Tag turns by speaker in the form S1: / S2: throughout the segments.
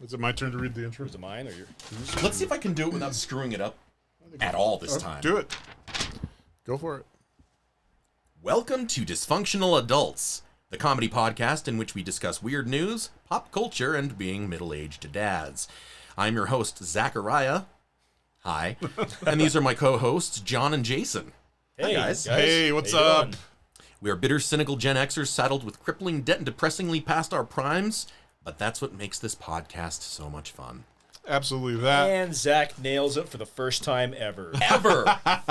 S1: Is it my turn to read the intro?
S2: Is it mine or your?
S3: Let's see if I can do it without screwing it up at all this time.
S1: Do it. Go for it.
S3: Welcome to Dysfunctional Adults, the comedy podcast in which we discuss weird news, pop culture, and being middle-aged dads. I'm your host, Zachariah. Hi. And these are my co-hosts, John and Jason.
S2: Hey,
S3: Hi, guys.
S1: Hey, what's
S2: How you
S1: up?
S2: doing?
S3: We are bitter, cynical Gen Xers saddled with crippling debt and depressingly past our primes, but that's what makes this podcast so much fun.
S1: Absolutely that.
S2: And Zach nails it for the first time ever.
S3: Ever.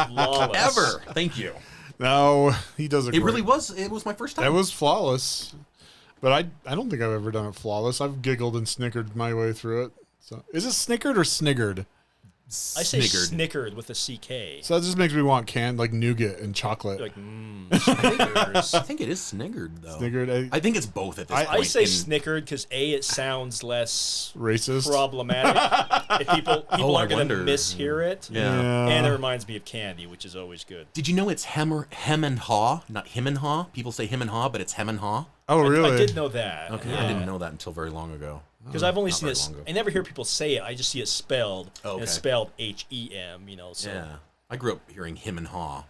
S2: Flawless.
S3: Ever. Thank you.
S1: No, he does it
S3: It
S1: great.
S3: really was. It was my first time.
S1: That was flawless. But I don't think I've ever done it flawless. I've giggled and snickered my way through it. So is it snickered or sniggered?
S2: I say snickered with a CK.
S1: So that just makes me want canned like nougat and chocolate.
S2: Like, Snickers.
S3: I think it is sniggered, though.
S1: Sniggered.
S3: I think it's both at this point.
S2: I say snickered because A, it sounds less
S1: Racist.
S2: problematic. If people
S3: I
S2: aren't going to
S3: wonder.
S2: mishear it.
S3: Yeah.
S2: And it reminds me of candy, which is always good.
S3: Did you know it's hem and haw, not him and haw? People say him and haw, but it's hem and haw.
S1: Oh, really?
S2: I did know that.
S3: Okay,
S2: Yeah.
S3: I didn't know that until very long ago.
S2: Because I've only
S3: Not
S2: seen
S3: very
S2: it.
S3: long ago.
S2: I never hear people say it. I just see it spelled.
S3: Oh,
S2: And it's
S3: okay.
S2: spelled H-E-M, you know. So.
S3: Yeah. I grew up hearing him and haw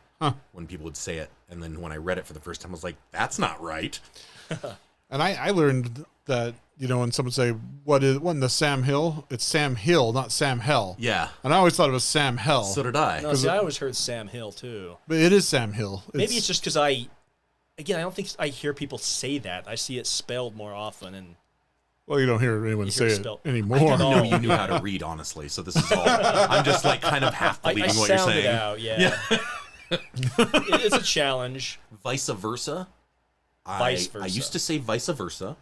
S3: when people would say it, and then when I read it for the first time, I was like, that's not right.
S1: And I learned that, you know, when someone say, when the Sam Hill, it's Sam Hill, not Sam Hell.
S3: Yeah.
S1: And I always thought it was Sam Hell.
S3: So did I.
S2: No, see, I always heard Sam Hill, too.
S1: But it is Sam Hill.
S2: Maybe it's just because I don't think I hear people say that. I see it spelled more often. And
S1: Well, you don't hear anyone
S2: You
S1: say
S2: hear
S1: it
S2: it spelled-
S1: anymore.
S3: I didn't know you knew how to read, honestly, so this is all. I'm just like kind of half
S2: I
S3: believing what you're
S2: sound it
S3: saying.
S2: out, yeah. It's a challenge.
S3: Vice versa.
S2: Vice versa.
S3: I used to say vice versa,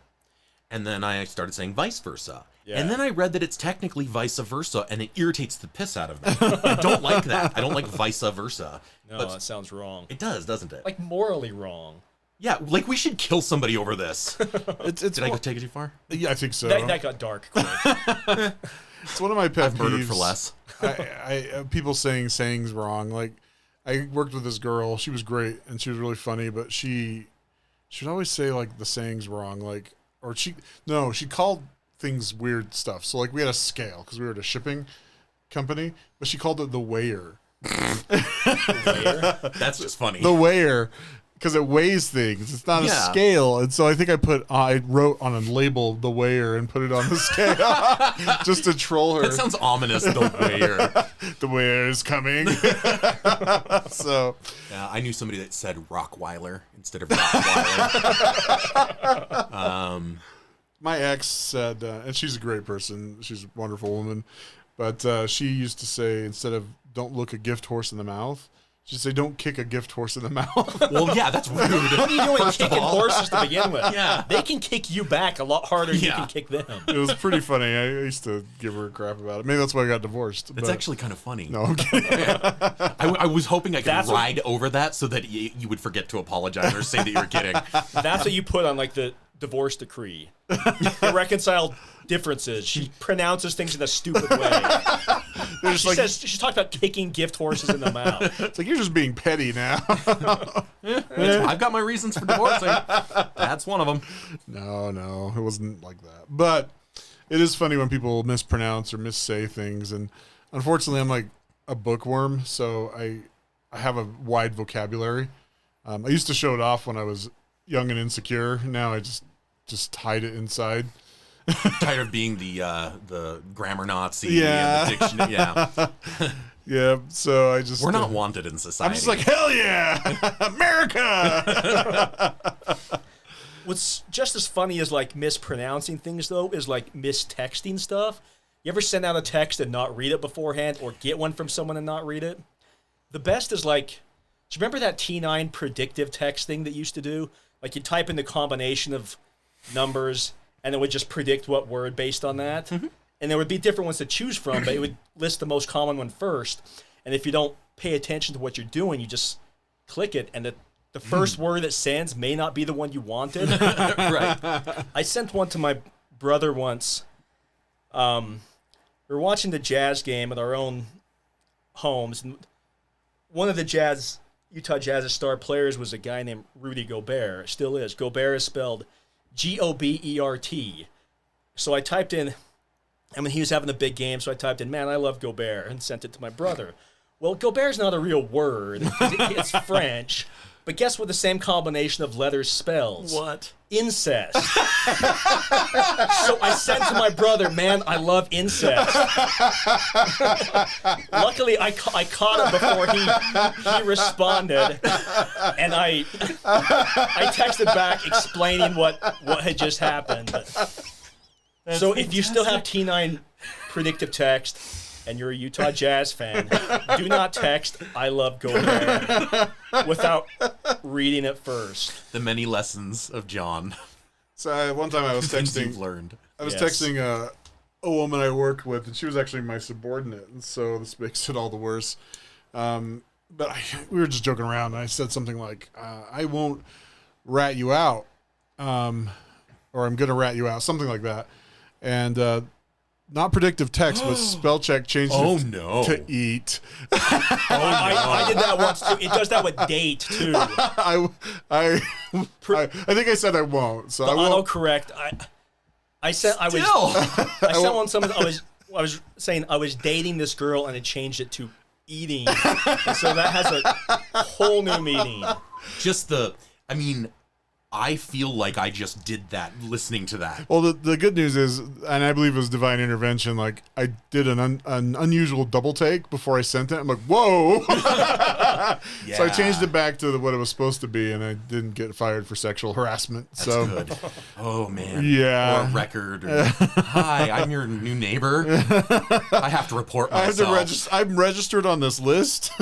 S3: and then I started saying vice versa.
S2: Yeah.
S3: And then I read that it's technically vice versa, and it irritates the piss out of me. I don't like that. I don't like vice versa.
S2: No,
S3: But
S2: that sounds wrong.
S3: it does, doesn't it?
S2: Like morally wrong.
S3: Yeah, like we should kill somebody over this.
S1: It's
S3: Did I go take it too far?
S1: Yeah, I think so.
S2: That got dark quick.
S1: It's one of my pet
S3: I've murdered
S1: peeves.
S3: for less.
S1: People saying sayings wrong. Like, I worked with this girl. She was great and she was really funny, but she would always say like the sayings wrong. Like, or she called things weird stuff. So like we had a scale because we were at a shipping company, but she called it the weigher.
S3: That's just funny.
S1: The weigher. Because it weighs things. It's not a scale. And so I think I wrote on a label the weigher and put it on the scale just to troll her.
S3: That sounds ominous, the weigher.
S1: The weigher is coming. So
S3: Yeah, I knew somebody that said Rockweiler instead of Rockweiler.
S1: my ex said, and she's a great person. She's a wonderful woman. But she used to say, instead of don't look a gift horse in the mouth, she'd say, don't kick a gift horse in the mouth.
S3: Well, yeah, that's rude.
S2: What are you doing kicking horses to begin with?
S3: Yeah.
S2: They can kick you back a lot harder than you
S3: Yeah.
S2: can kick them.
S1: It was pretty funny. I used to give her crap about it. Maybe that's why I got divorced.
S3: It's
S1: but
S3: actually kind of funny.
S1: no, I'm kidding.
S3: I was hoping I could
S2: That's
S3: ride over that so that you would forget to apologize or say that you were kidding.
S2: That's what you put on like the divorce decree. To reconcile differences. She pronounces things in a stupid way.
S1: They're just like,
S2: She talked about kicking gift horses in the mouth.
S1: it's like, you're just being petty now.
S3: I've got my reasons for divorcing. That's one of them.
S1: No, it wasn't like that. But it is funny when people mispronounce or missay things. And unfortunately, I'm like a bookworm, so I have a wide vocabulary. I used to show it off when I was young and insecure. Now I just hide it inside.
S3: Tired of being the grammar Nazi
S1: Yeah.
S3: and the dictionary. Yeah.
S1: Yeah, so I just...
S3: We're not wanted in society.
S1: I'm just like, hell yeah! America!
S2: What's just as funny as like mispronouncing things though is like mistexting stuff. You ever send out a text and not read it beforehand, or get one from someone and not read it? The best is like, do you remember that T9 predictive text thing that you used to do? Like you type in the combination of numbers and it would just predict what word based on that. Mm-hmm. And there would be different ones to choose from, but it would list the most common one first. And if you don't pay attention to what you're doing, you just click it, and the first word it sends may not be the one you wanted.
S3: Right.
S2: I sent one to my brother once. We were watching the Jazz game at our own homes, and one of the Utah Jazz's star players was a guy named Rudy Gobert. It still is. Gobert is spelled Gobert. So I typed in And when he was having a big game, so I typed in, "Man, I love Gobert," and sent it to my brother. Well, Gobert's not a real word. It's French. But guess what the same combination of letters spells?
S3: What?
S2: Incest. So I said to my brother, "Man, I love incest." Luckily, I caught him before he responded, and I texted back explaining what had just happened. So if you still have T9 predictive text and you're a Utah Jazz fan, do not text "I love Gobert" without reading it first.
S3: The many lessons of John.
S1: So one time I was
S3: Things you've
S1: texting.
S3: learned.
S1: I was texting a woman I worked with, and she was actually my subordinate, and so this makes it all the worse. But we were just joking around, and I said something like, "I won't rat you out," or "I'm going to rat you out," something like that. And not predictive text, but spell check changed it to eat.
S2: I did that once too. It does that with date too.
S1: I think I said I won't. So
S2: The
S1: I won't.
S2: autocorrect. I said I sent one something. I was saying I was dating this girl, and it changed it to eating. And so that has a whole new meaning.
S3: I feel like I just did that listening to that.
S1: Well, the good news is, and I believe it was divine intervention, like I did an unusual double take before I sent it. I'm like, whoa.
S3: Yeah.
S1: So I changed it back to what it was supposed to be, and I didn't get fired for sexual harassment.
S3: That's
S1: so
S3: good. Oh, man.
S1: Yeah.
S3: Or a record. Or, "Hi, I'm your new neighbor. I have to report
S1: I have
S3: myself."
S1: to register. I'm registered on this list.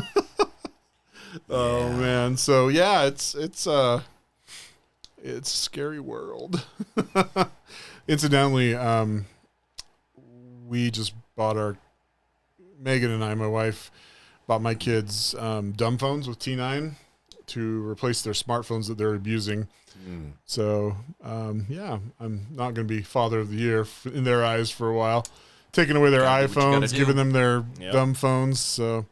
S1: Oh man. So yeah, it's a scary world. Incidentally, we just bought Megan and I, my wife, bought my kids dumb phones with T9 to replace their smartphones that they're abusing. So, yeah, I'm not going to be father of the year in their eyes for a while. Taking away their
S3: Gotta do what you gotta
S1: iPhones,
S3: do.
S1: giving them their dumb phones. So,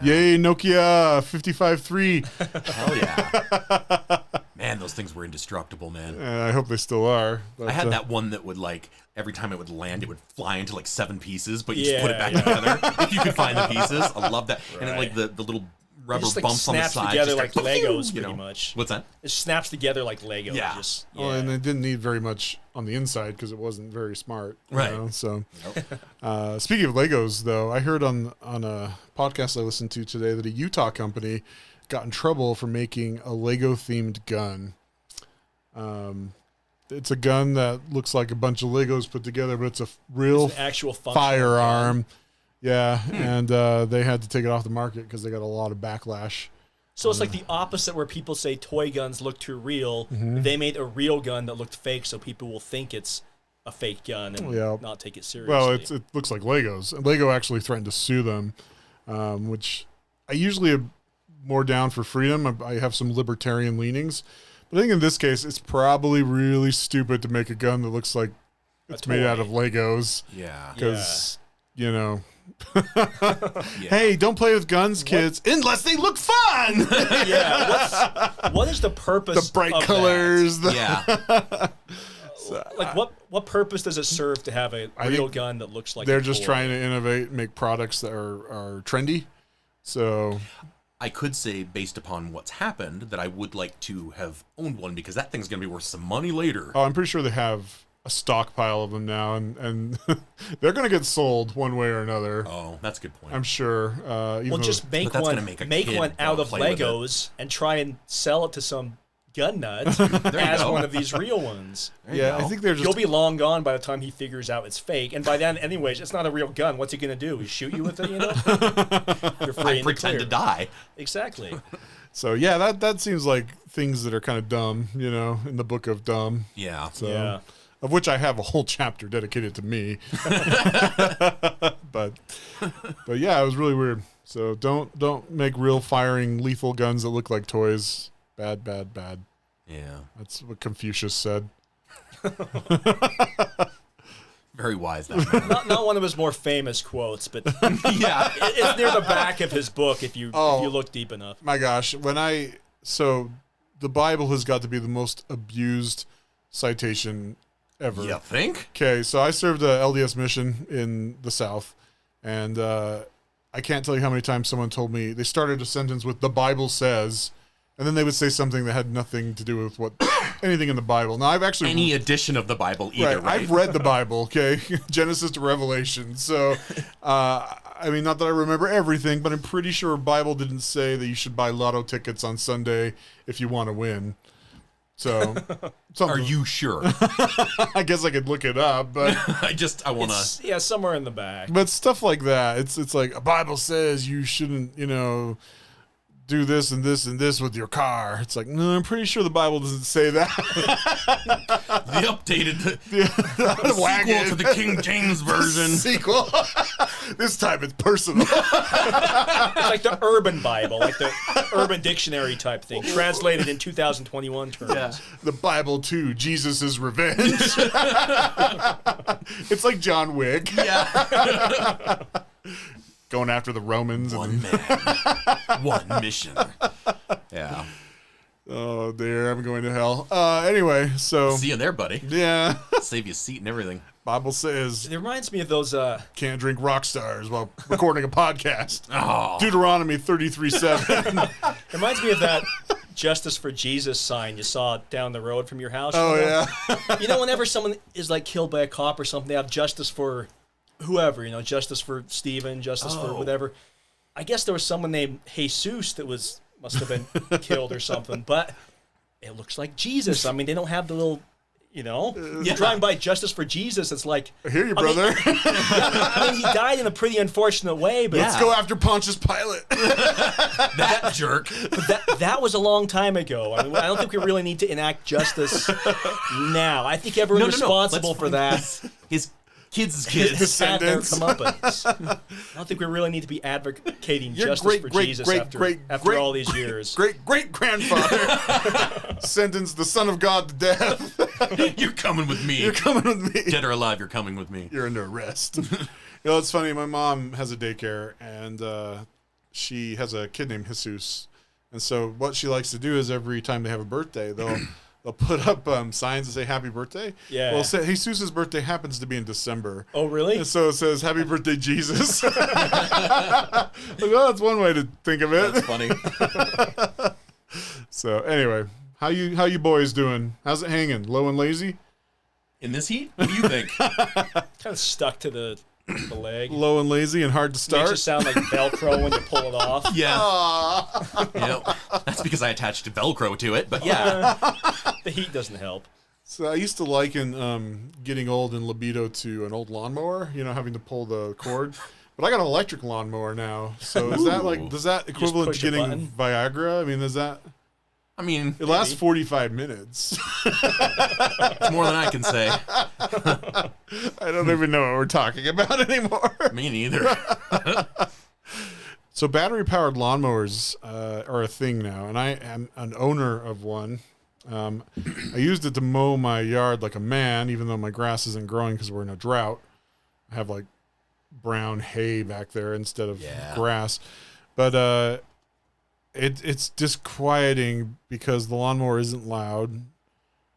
S1: yay, Nokia 55.3.
S3: Hell yeah. Man, those things were indestructible, man.
S1: I hope they still are. But,
S3: I had that one that would, like, every time it would land, it would fly into, like, 7 pieces, but you just put it back together if you could find the pieces. I love that. And it, like, the little rubber
S2: Just like
S3: bumps on the
S2: snaps
S3: side.
S2: together
S3: just
S2: like Legos,
S3: you
S2: pretty
S3: know.
S2: much.
S3: What's that?
S2: It snaps together like Legos.
S3: Yeah.
S1: Oh, and it didn't need very much on the inside because it wasn't very smart.
S3: Right.
S1: You know? So, speaking of Legos, though, I heard on a podcast I listened to today that a Utah company got in trouble for making a Lego-themed gun. It's a gun that looks like a bunch of Legos put together, but it's a real
S2: It's an actual functional
S1: firearm.
S2: gun.
S1: Yeah, and they had to take it off the market because they got a lot of backlash.
S2: So it's like the opposite where people say toy guns look too real. They made a real gun that looked fake, so people will think it's a fake gun and not take it seriously.
S1: Well, it looks like Legos. And Lego actually threatened to sue them, which I usually am more down for freedom. I have some libertarian leanings. But I think in this case, it's probably really stupid to make a gun that looks like it's made out of Legos.
S3: Yeah.
S1: Because, you know... Hey, don't play with guns, kids, unless they look fun.
S2: What is the purpose?
S1: The bright
S2: of
S1: colors.
S2: That? Like what purpose does it serve to have a real gun that looks like?
S1: They're
S2: a
S1: just
S2: toy?
S1: trying to innovate, and make products that are trendy. So
S3: I could say, based upon what's happened, that I would like to have owned one because that thing's going to be worth some money later.
S1: I'm pretty sure they have a stockpile of them now, and they're going to get sold one way or another.
S3: Oh, that's a good point.
S1: I'm sure.
S2: Well, just make
S3: that's
S2: one.
S3: gonna make a
S2: Make
S3: kid
S2: one out of
S3: play with
S2: Legos and try and sell it to some gun nut
S3: you
S2: as
S3: go.
S2: one of these real ones.
S1: I think they're just.
S2: You'll be long gone by the time he figures out it's fake, and by then, anyways, it's not a real gun. What's he gonna do? He shoot you with it? You know, you're free
S3: I pretend to die.
S2: Exactly.
S1: So yeah, that seems like things that are kind of dumb, you know, in the book of dumb.
S3: Yeah.
S1: So,
S2: Yeah.
S1: Of which I have a whole chapter dedicated to me. but yeah, it was really weird. So don't make real firing lethal guns that look like toys. Bad.
S3: Yeah.
S1: That's what Confucius said.
S3: Very wise, that man.
S2: Not one of his more famous quotes, but
S3: Yeah.
S2: it's near the back of his book if you look deep enough.
S1: My gosh, so the Bible has got to be the most abused citation ever.
S3: You think?
S1: Okay, so I served a LDS mission in the South, and I can't tell you how many times someone told me they started a sentence with "the Bible says," and then they would say something that had nothing to do with what anything in the Bible. Now I've actually
S3: Any edition of the Bible, either, right?
S1: I've read the Bible, okay, Genesis to Revelation. So, I mean, not that I remember everything, but I'm pretty sure Bible didn't say that you should buy lotto tickets on Sunday if you want to win. So,
S3: Are you sure?
S1: I guess I could look it up, but
S3: I want to.
S2: Yeah, somewhere in the back.
S1: but stuff like that. It's like a Bible says you shouldn't, do this and this and this with your car. It's like, no, I'm pretty sure the Bible doesn't say that.
S3: The updated
S1: the
S3: sequel to the King James version.
S1: Sequel. This time it's personal.
S2: It's like the Urban Bible, like the Urban Dictionary type thing, translated in 2021 terms.
S3: Yeah.
S1: The Bible 2, Jesus' Revenge. It's like John Wick.
S3: Yeah.
S1: Going after the Romans.
S3: One man, one mission. Yeah.
S1: Oh, dear, I'm going to hell. Anyway, so...
S3: See you there, buddy.
S1: Yeah.
S3: Save you a seat and everything.
S1: Bible says
S2: It reminds me of those.
S1: can't drink rock stars while recording a podcast.
S3: Oh.
S1: Deuteronomy 33:7.
S2: It reminds me of that "Justice for Jesus" sign you saw down the road from your house.
S1: Oh,
S2: yeah. Whenever someone is like killed by a cop or something, they have justice for whoever. Justice for Stephen, justice for whatever. I guess there was someone named Jesus that must have been killed or something, but it looks like Jesus. I mean, they don't have the little. Driving by "Justice for Jesus," it's like,
S1: I hear you, brother.
S2: I mean, he died in a pretty unfortunate way, but
S1: Let's go after Pontius Pilate.
S3: That jerk.
S2: that was a long time ago. I mean, I don't think we really need to enact justice now. I think everyone responsible for that
S3: His kids' kids.
S2: has had their
S1: Descendants.
S2: comeuppance. I don't think we really need to be advocating
S1: Your
S2: justice for Jesus after all these years.
S1: Great-great-grandfather sentenced the Son of God to death.
S3: You're coming with me.
S1: You're coming with me.
S3: Dead or alive, you're coming with me.
S1: You're under arrest. It's funny. My mom has a daycare, and she has a kid named Jesus. And so what she likes to do is every time they have a birthday, they'll put up signs that say "Happy Birthday."
S2: Yeah.
S1: Well, Jesus' birthday happens to be in December.
S2: Oh, really?
S1: And so it says "Happy Birthday, Jesus." Like, well, that's one way to think of it.
S3: That's funny.
S1: So anyway, how you boys doing? How's it hanging? Low and lazy?
S3: In this heat? What do you think?
S2: Kind of stuck to the leg.
S1: Low and lazy and hard to start.
S2: Makes you sound like Velcro when you pull it off.
S3: Yeah. That's because I attached Velcro to it, but yeah.
S2: The heat doesn't help.
S1: So I used to liken getting old and libido to an old lawnmower, having to pull the cord. But I got an electric lawnmower now. So is that does that equivalent to
S2: push a
S1: getting
S2: button?
S1: Viagra? I mean,
S3: I mean,
S1: it lasts 45 minutes.
S3: it's more than I can say.
S1: I don't even know what we're talking about anymore.
S3: Me neither.
S1: So battery-powered lawnmowers are a thing now, and I am an owner of one. I used it to mow my yard like a man, even though my grass isn't growing because we're in a drought. I have like brown hay back there instead of grass. But it's disquieting because the lawnmower isn't loud.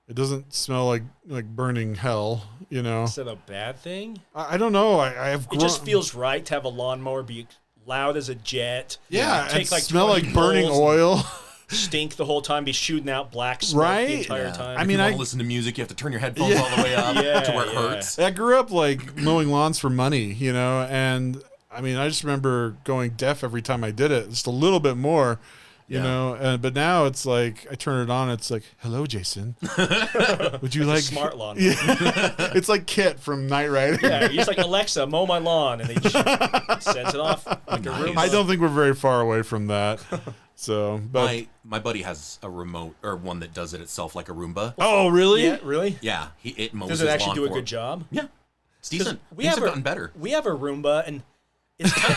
S1: It doesn't smell like burning hell,
S2: Is that a bad thing?
S1: I don't know. I have.
S2: It just feels right to have a lawnmower be loud as a jet.
S1: Yeah,
S2: take
S1: and smell like burning
S2: pulls
S1: oil.
S2: Stink the whole time, be shooting out black smoke the entire time.
S1: I
S3: If
S1: mean,
S3: you want to listen to music, you have to turn your headphones all the way up to where it hurts.
S1: I grew up mowing lawns for money, and I mean, I just remember going deaf every time I did it, just a little bit more, you know. But now it's like I turn it on, it's like, "Hello, Jason. Would you like
S2: smart lawn?"
S1: Yeah. It's like Kit from Knight Rider.
S2: Yeah, you're just like, "Alexa, mow my lawn," and they just sends it off like a Roomba.
S1: I don't think we're very far away from that. So, but
S3: my buddy has a remote or one that does it itself like a Roomba.
S1: oh, really?
S2: Yeah, really?
S3: Yeah, it mows
S2: Does
S3: his
S2: it actually
S3: lawn
S2: do a
S3: for
S2: good
S3: him.
S2: job?
S3: Yeah, it's decent.
S2: We
S3: Things
S2: have
S3: have gotten better.
S2: We have a Roomba, and it's kind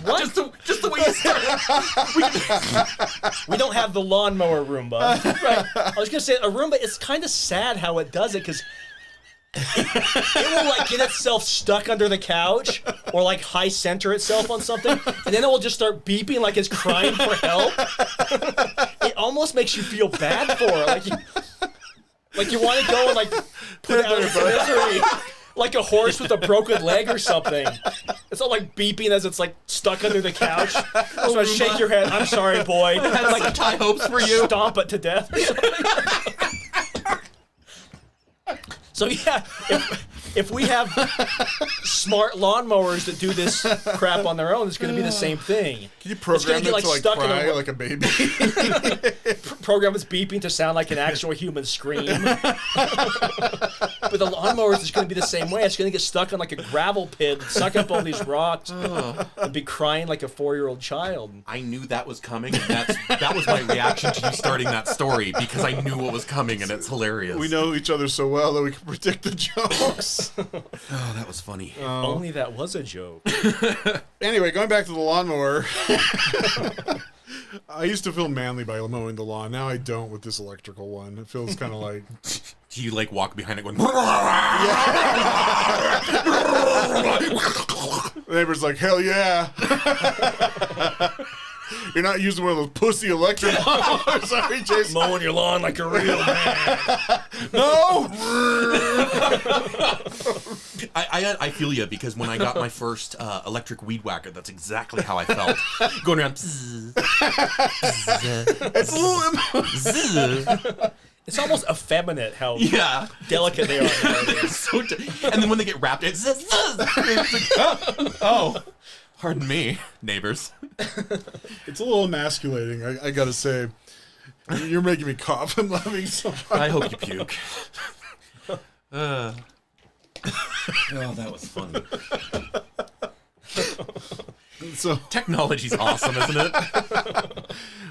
S2: what?
S3: Just the way you started.
S2: We don't have the lawnmower Roomba. Right. I was gonna say a Roomba. It's kind of sad how it does it because it will get itself stuck under the couch or high center itself on something, and then it will just start beeping like it's crying for help. It almost makes you feel bad for it. Like you want to go and like put out its misery. Like a horse with a broken leg or something. It's all like beeping as it's like stuck under the couch. So I shake your head. I'm sorry, boy.
S3: I had like high hopes for you.
S2: Stomp it to death or something. So yeah, if we have smart lawnmowers that do this crap on their own, it's going to be the same thing.
S1: Can you program it to like cry like a baby?
S2: Program its beeping to sound like an actual human scream. But the lawnmowers is going to be the same way. It's going to get stuck on like a gravel pit, suck up all these rocks, and be crying like a 4-year-old child.
S3: I knew that was coming, and that was my reaction to you starting that story, because I knew what was coming, and it's hilarious.
S1: We know each other so well that we can predict the jokes.
S3: Oh, that was funny.
S2: If only that was a joke.
S1: Anyway, going back to the lawnmower. I used to feel manly by mowing the lawn. Now I don't with this electrical one. It feels kind of like...
S3: Do you like walk behind it going...
S1: The neighbor's like, hell yeah. You're not using one of those pussy electric lawnmowers. Sorry, Jason.
S2: Mowing your lawn like a real man.
S1: No!
S3: I feel you, because when I got my first electric weed whacker, that's exactly how I felt. Going around...
S1: It's a little...
S2: It's almost effeminate how
S3: Yeah.
S2: delicate they are.
S3: So and then when they get wrapped, it's like, oh, pardon me, neighbors.
S1: It's a little emasculating, I gotta say. You're making me cough. I'm laughing so hard.
S3: I hope you puke. Oh, that was fun.
S1: So
S3: Technology's awesome, isn't it?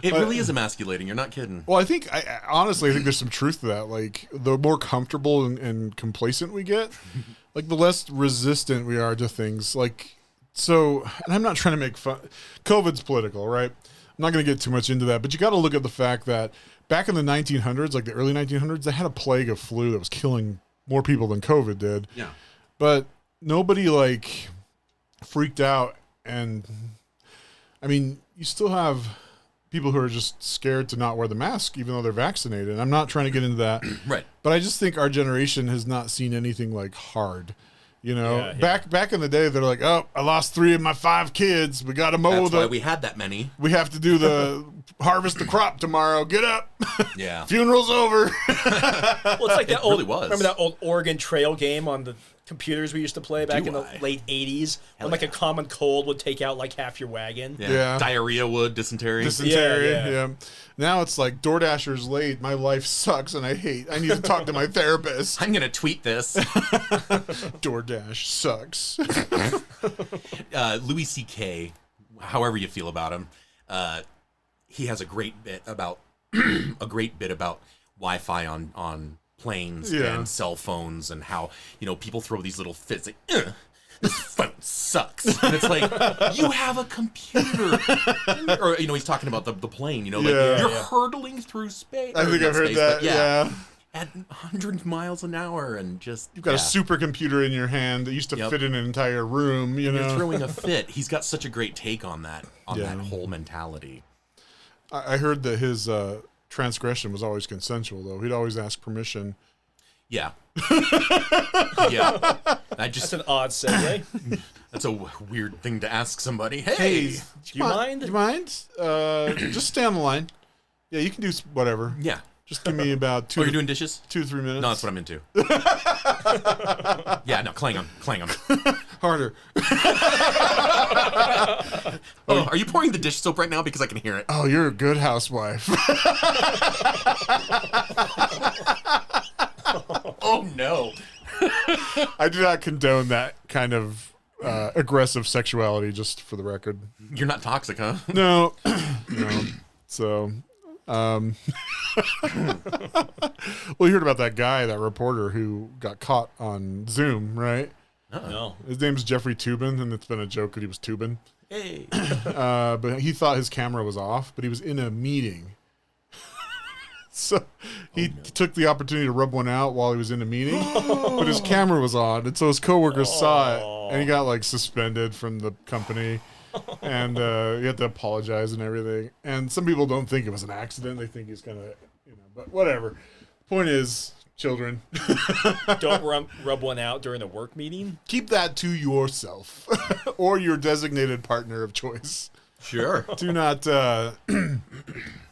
S3: It really is emasculating. You're not kidding.
S1: Well, I honestly think there's some truth to that. Like, the more comfortable and complacent we get, like, the less resistant we are to things. Like, so, and I'm not trying to make fun. COVID's political, right? I'm not going to get too much into that, but you got to look at the fact that back in the 1900s, like the early 1900s, they had a plague of flu that was killing more people than COVID did.
S3: Yeah.
S1: But nobody, like, freaked out. And, I mean, you still have people who are just scared to not wear the mask, even though they're vaccinated. And I'm not trying to get into that.
S3: Right.
S1: But I just think our generation has not seen anything like hard. You know,
S2: Yeah.
S1: back in the day, they're like, oh, I lost 3 of my 5 kids. We got to mow
S3: That's why we had that many.
S1: we have to do the harvest the crop tomorrow. Get up.
S3: Yeah.
S1: Funeral's over.
S2: Well, it's like that old.
S3: really was.
S2: Remember that old Oregon Trail game on the computers we used to play back
S3: Do
S2: in the
S3: I?
S2: late 80s?
S3: Hell
S2: When like
S3: yeah.
S2: a common cold would take out like half your wagon.
S1: Yeah.
S3: Diarrhea would, dysentery.
S1: Dysentery.
S2: Yeah.
S1: Yeah. Now it's like DoorDasher's late. My life sucks and I need to talk to my therapist.
S3: I'm going to tweet this.
S1: DoorDash sucks.
S3: Louis C.K., however you feel about him, he has a great bit about Wi-Fi on planes
S1: Yeah.
S3: and cell phones, and how, people throw these little fits like, this phone sucks. And it's like, you have a computer. Or, he's talking about the plane, like,
S1: Yeah.
S3: you're hurtling through space.
S1: I think
S3: Not
S1: I've heard
S3: space,
S1: that.
S3: but
S1: Yeah.
S3: At 100 miles an hour, and just...
S1: You've got a supercomputer in your hand that used to
S3: Yep.
S1: fit in an entire room, you know.
S3: You're throwing a fit. He's got such a great take on that
S1: Yeah.
S3: whole mentality.
S1: I heard that his transgression was always consensual, though. He'd always ask permission.
S3: Yeah. Yeah.
S2: That's an odd segue.
S3: That's a weird thing to ask somebody. Hey.
S2: Do you mind?
S1: Do you mind? Just stay on the line. Yeah, you can do whatever.
S3: Yeah.
S1: Just give me about
S3: Oh, you're doing dishes?
S1: 2-3 minutes.
S3: No, that's what I'm into. Yeah, no, clang 'em.
S1: Harder.
S3: Oh, are you pouring the dish soap right now? Because I can hear it.
S1: Oh, you're a good housewife.
S3: Oh, no.
S1: I do not condone that kind of aggressive sexuality, just for the record.
S3: You're not toxic, huh?
S1: No. No. So, well, you heard about that guy, that reporter who got caught on Zoom, right?
S2: No.
S1: His name's Jeffrey Toobin, and it's been a joke that he was tubing.
S3: Hey.
S1: But he thought his camera was off, but he was in a meeting. So he took the opportunity to rub one out while he was in a meeting, but his camera was on, and so his coworkers saw it, and he got like suspended from the company, and he had to apologize and everything. And some people don't think it was an accident; they think he's kind of, but whatever. Point is, children.
S2: Don't rub one out during a work meeting.
S1: Keep that to yourself or your designated partner of choice.
S3: Sure.
S1: Do not do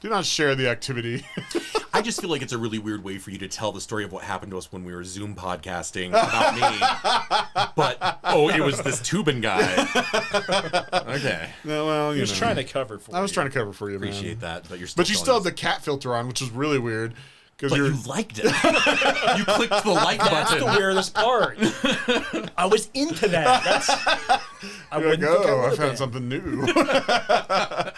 S1: not share the activity.
S3: I just feel like it's a really weird way for you to tell the story of what happened to us when we were Zoom podcasting about me. But, it was this Poopin guy. Okay.
S1: No, well,
S2: He was trying to cover for you.
S1: I was trying to cover for you, man.
S3: Appreciate that, but you're still
S1: But you still have the cat filter on, which is really weird.
S3: But you liked it. You clicked the like
S2: That's
S3: button.
S2: the weirdest part. I was into that. I
S1: You're
S2: wouldn't
S1: like,
S2: think I
S1: I
S2: would've
S1: found
S2: been.
S1: something new.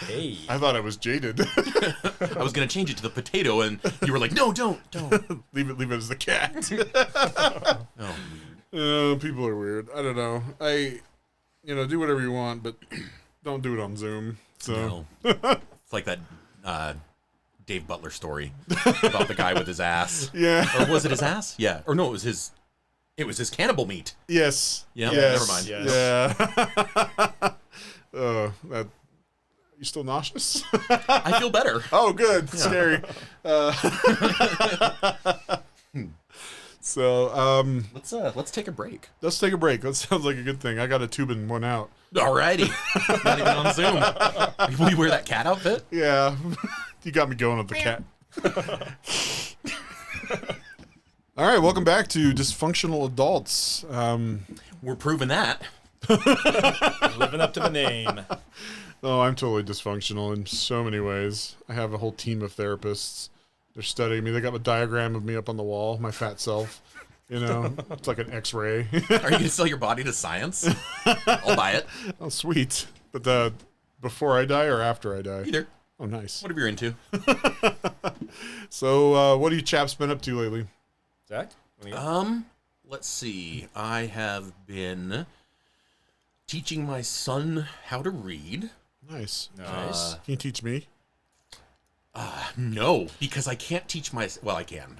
S2: Hey.
S1: I thought I was jaded.
S3: I was going to change it to the potato, and you were like, no, don't.
S1: leave it as the cat. People are weird. I don't know. Do whatever you want, but don't do it on Zoom. So
S3: No. It's like that Dave Butler story about the guy with his ass.
S1: yeah.
S3: Or was it his ass? Yeah. Or no, it was his cannibal meat.
S1: Yes.
S3: Yeah,
S1: Yes.
S3: never mind.
S1: Yeah. That. You still nauseous?
S3: I feel better.
S1: Oh, good. Scary. So,
S3: Let's take a break.
S1: let's take a break. That sounds like a good thing. I got a tubing one out.
S3: Alrighty. Not even on Zoom. Will you wear that cat outfit?
S1: Yeah. You got me going with the cat. All right, welcome back to Dysfunctional Adults.
S3: We're proving that.
S2: Living up to the name.
S1: Oh, I'm totally dysfunctional in so many ways. I have a whole team of therapists. They're studying me. They got a diagram of me up on the wall, my fat self. It's like an X-ray.
S3: Are you going to sell your body to science? I'll buy it.
S1: Oh, sweet. But before I die or after I die?
S3: Either.
S1: Oh, nice.
S3: Whatever you're into.
S1: So, what have you chaps been up to lately?
S2: Zach? What do you got?
S3: Let's see. I have been teaching my son how to read.
S1: Nice.
S2: Nice.
S1: Can you teach me?
S3: No, because I can't teach my. Well, I can.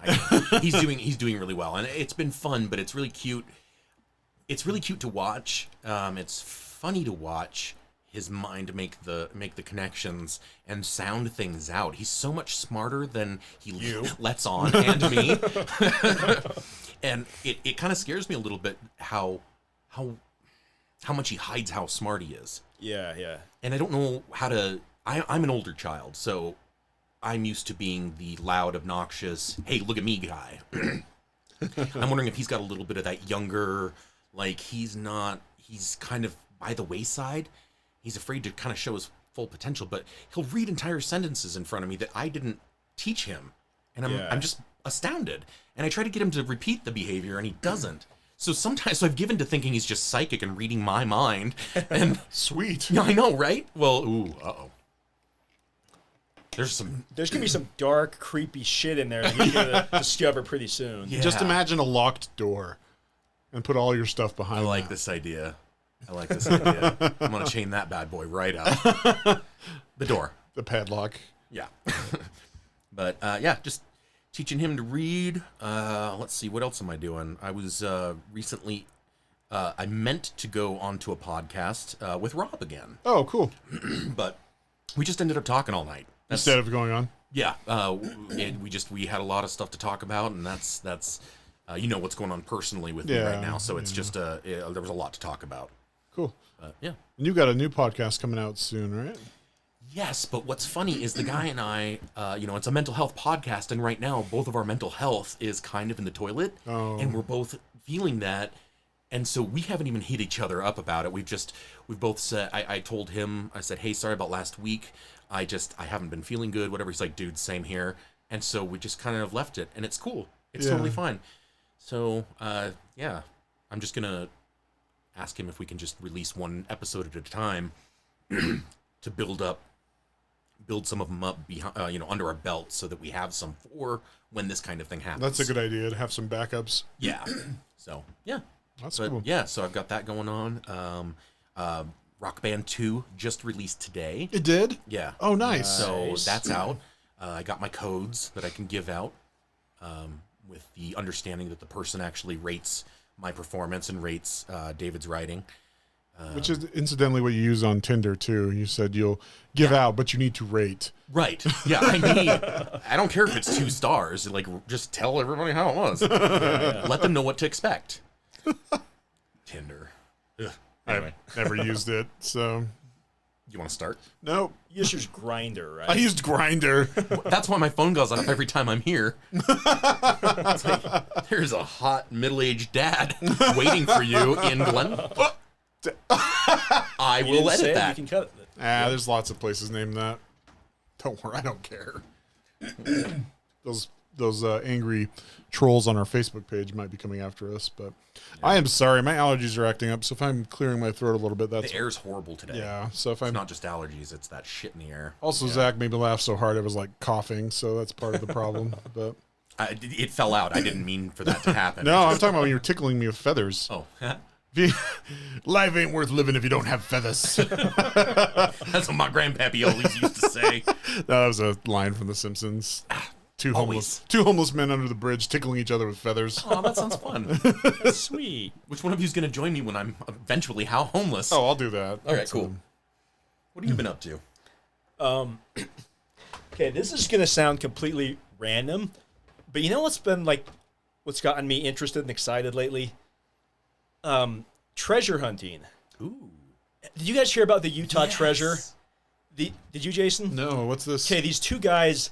S3: He's doing really well, and it's been fun. But it's really cute. It's really cute to watch. It's funny to watch his mind make the connections and sound things out. He's so much smarter than he lets on, and me. And it kind of scares me a little bit how much he hides how smart he is.
S2: Yeah.
S3: And I don't know how to. I'm an older child, so I'm used to being the loud, obnoxious, hey, look at me guy. I'm wondering if he's got a little bit of that younger, like he's kind of by the wayside. He's afraid to kind of show his full potential, but he'll read entire sentences in front of me that I didn't teach him. And I'm just astounded. And I try to get him to repeat the behavior, and he doesn't. So sometimes I've given to thinking he's just psychic and reading my mind. And
S1: Sweet.
S3: yeah, I know, right? Well, uh-oh. There's
S2: There's going to be some dark, creepy shit in there that you're going to discover pretty soon.
S3: Yeah.
S1: Just imagine a locked door and put all your stuff behind
S3: I like
S1: that.
S3: this idea. I'm going to chain that bad boy right up. The door.
S1: The padlock.
S3: Yeah. But, just teaching him to read. Let's see, what else am I doing? I was recently, I meant to go onto a podcast with Rob again.
S1: Oh, cool.
S3: But we just ended up talking all night.
S1: Instead of going on.
S3: Yeah, we had a lot of stuff to talk about, and that's what's going on personally with me right now. So it's just there was a lot to talk about.
S1: Cool.
S3: Yeah.
S1: And you got a new podcast coming out soon, right?
S3: Yes, but what's funny is the guy and I, it's a mental health podcast, and right now both of our mental health is kind of in the toilet, and we're both feeling that, and so we haven't even hit each other up about it. We've both said, I told him, I said, hey, sorry about last week. I haven't been feeling good, whatever. He's like, dude, same here. And so we just kind of left it, and it's cool. It's totally fine. So, I'm just going to ask him if we can just release one episode at a time to build some of them up behind, under our belt so that we have some for when this kind of thing happens.
S1: That's a good idea to have some backups.
S3: Yeah. So, yeah.
S1: That's cool.
S3: Yeah, so I've got that going on. Rock Band 2 just released today.
S1: It did?
S3: Yeah.
S1: Oh, nice.
S3: So that's out. I got my codes that I can give out with the understanding that the person actually rates my performance and rates David's writing.
S1: Which is incidentally what you use on Tinder too. You said you'll give out, but you need to rate.
S3: Right. Yeah, I don't care if it's 2 stars. Like, just tell everybody how it was. Let them know what to expect. Tinder. Ugh. Anyway.
S1: I've never used it, so.
S3: You want to start?
S1: Nope.
S2: You just use Grinder, right?
S1: I used Grinder.
S3: That's why my phone goes off every time I'm here. It's like, there's a hot middle-aged dad waiting for you in Glen. I will edit that.
S2: You can cut it.
S1: There's lots of places named that. Don't worry, I don't care. those angry trolls on our Facebook page might be coming after us, but I am sorry. My allergies are acting up, so if I'm clearing my throat a little bit, that's...
S3: The air's horrible today.
S1: Yeah, so if I'm...
S3: It's not just allergies, it's that shit in the air.
S1: Also, Zach made me laugh so hard I was, like, coughing, so that's part of the problem, but...
S3: It fell out. I didn't mean for that to happen.
S1: No, I'm talking about when you were tickling me with feathers.
S3: Oh.
S1: Life ain't worth living if you don't have feathers.
S3: That's what my grandpappy always used to say.
S1: That was a line from The Simpsons. Two homeless men under the bridge tickling each other with feathers.
S3: Oh, that sounds fun.
S2: That's sweet.
S3: Which one of you is going to join me when I'm eventually homeless?
S1: Oh, I'll do that.
S3: All right, cool. What have you been up to?
S2: Okay, this is going to sound completely random, but you know what's been what's gotten me interested and excited lately? Treasure hunting.
S3: Ooh.
S2: Did you guys hear about the Utah treasure? Did you, Jason?
S1: No, what's this?
S2: Okay, these 2 guys,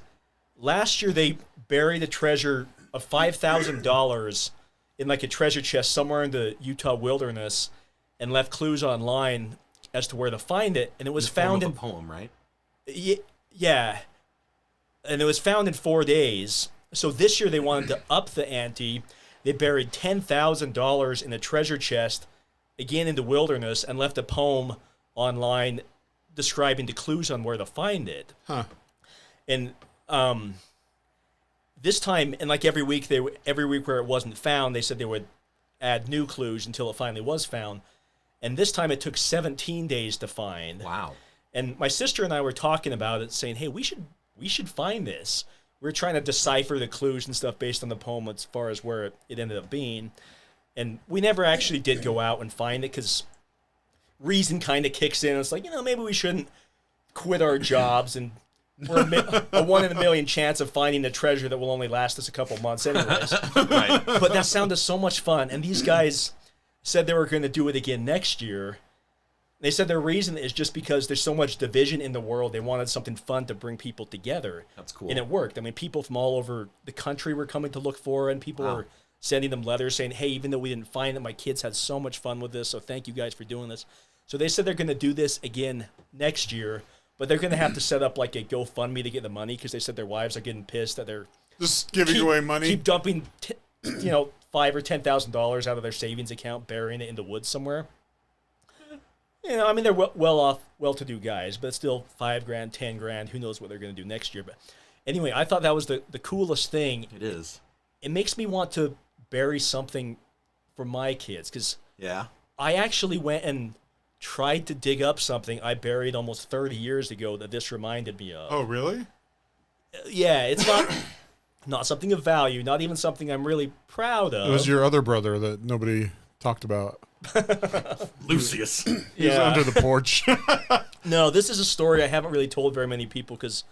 S2: last year they buried a treasure of $5,000 in like a treasure chest somewhere in the Utah wilderness and left clues online as to where to find it. And it was found in
S3: a poem, right?
S2: Yeah. And it was found in 4 days. So this year they wanted to up the ante. They buried $10,000 in a treasure chest, again in the wilderness, and left a poem online describing the clues on where to find it.
S1: Huh.
S2: And this time, and like every week where it wasn't found, they said they would add new clues until it finally was found. And this time it took 17 days to find.
S3: Wow.
S2: And my sister and I were talking about it, saying, "Hey, we should find this." We were trying to decipher the clues and stuff based on the poem as far as where it ended up being. And we never actually did go out and find it because reason kind of kicks in. It's like, maybe we shouldn't quit our jobs and we're a 1 in a million chance of finding a treasure that will only last us a couple months anyways.
S3: Right.
S2: But that sounded so much fun. And these guys said they were going to do it again next year. They said their reason is just because there's so much division in the world. They wanted something fun to bring people together.
S3: That's cool.
S2: And it worked. I mean, people from all over the country were coming to look for it, and people were sending them letters saying, "Hey, even though we didn't find it, my kids had so much fun with this, so thank you guys for doing this." So they said they're going to do this again next year, but they're going to have to set up like a GoFundMe to get the money because they said their wives are getting pissed that they're
S1: just giving away money.
S2: Keep dumping, $5,000 or $10,000 out of their savings account, burying it in the woods somewhere. I mean, they're well-off, well-to-do guys, but still $5,000, $10,000. Who knows what they're going to do next year? But anyway, I thought that was the coolest thing.
S3: It is.
S2: It makes me want to bury something for my kids because I actually went and tried to dig up something I buried almost 30 years ago that this reminded me of.
S1: Oh, really?
S2: Yeah, it's not something of value, not even something I'm really proud of.
S1: It was your other brother that nobody talked about.
S3: Lucius.
S1: He was under the porch.
S2: No, this is a story I haven't really told very many people because